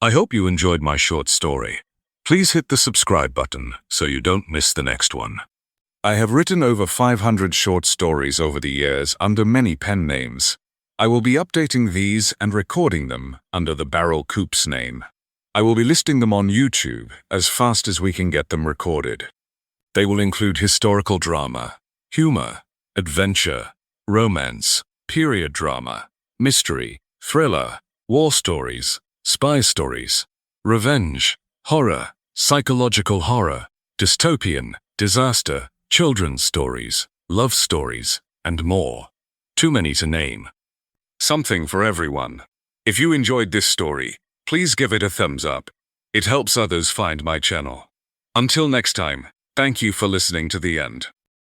I hope you enjoyed my short story. Please hit the subscribe button so you don't miss the next one. I have written over 500 short stories over the years under many pen names. I will be updating these and recording them under the Barrel Coops name. I will be listing them on YouTube as fast as we can get them recorded. They will include historical drama, humor, adventure, romance, period drama, mystery, thriller, war stories, spy stories, revenge, horror, psychological horror, dystopian, disaster, children's stories, love stories, and more. Too many to name. Something for everyone. If you enjoyed this story, please give it a thumbs up. It helps others find my channel. Until next time, thank you for listening to the end.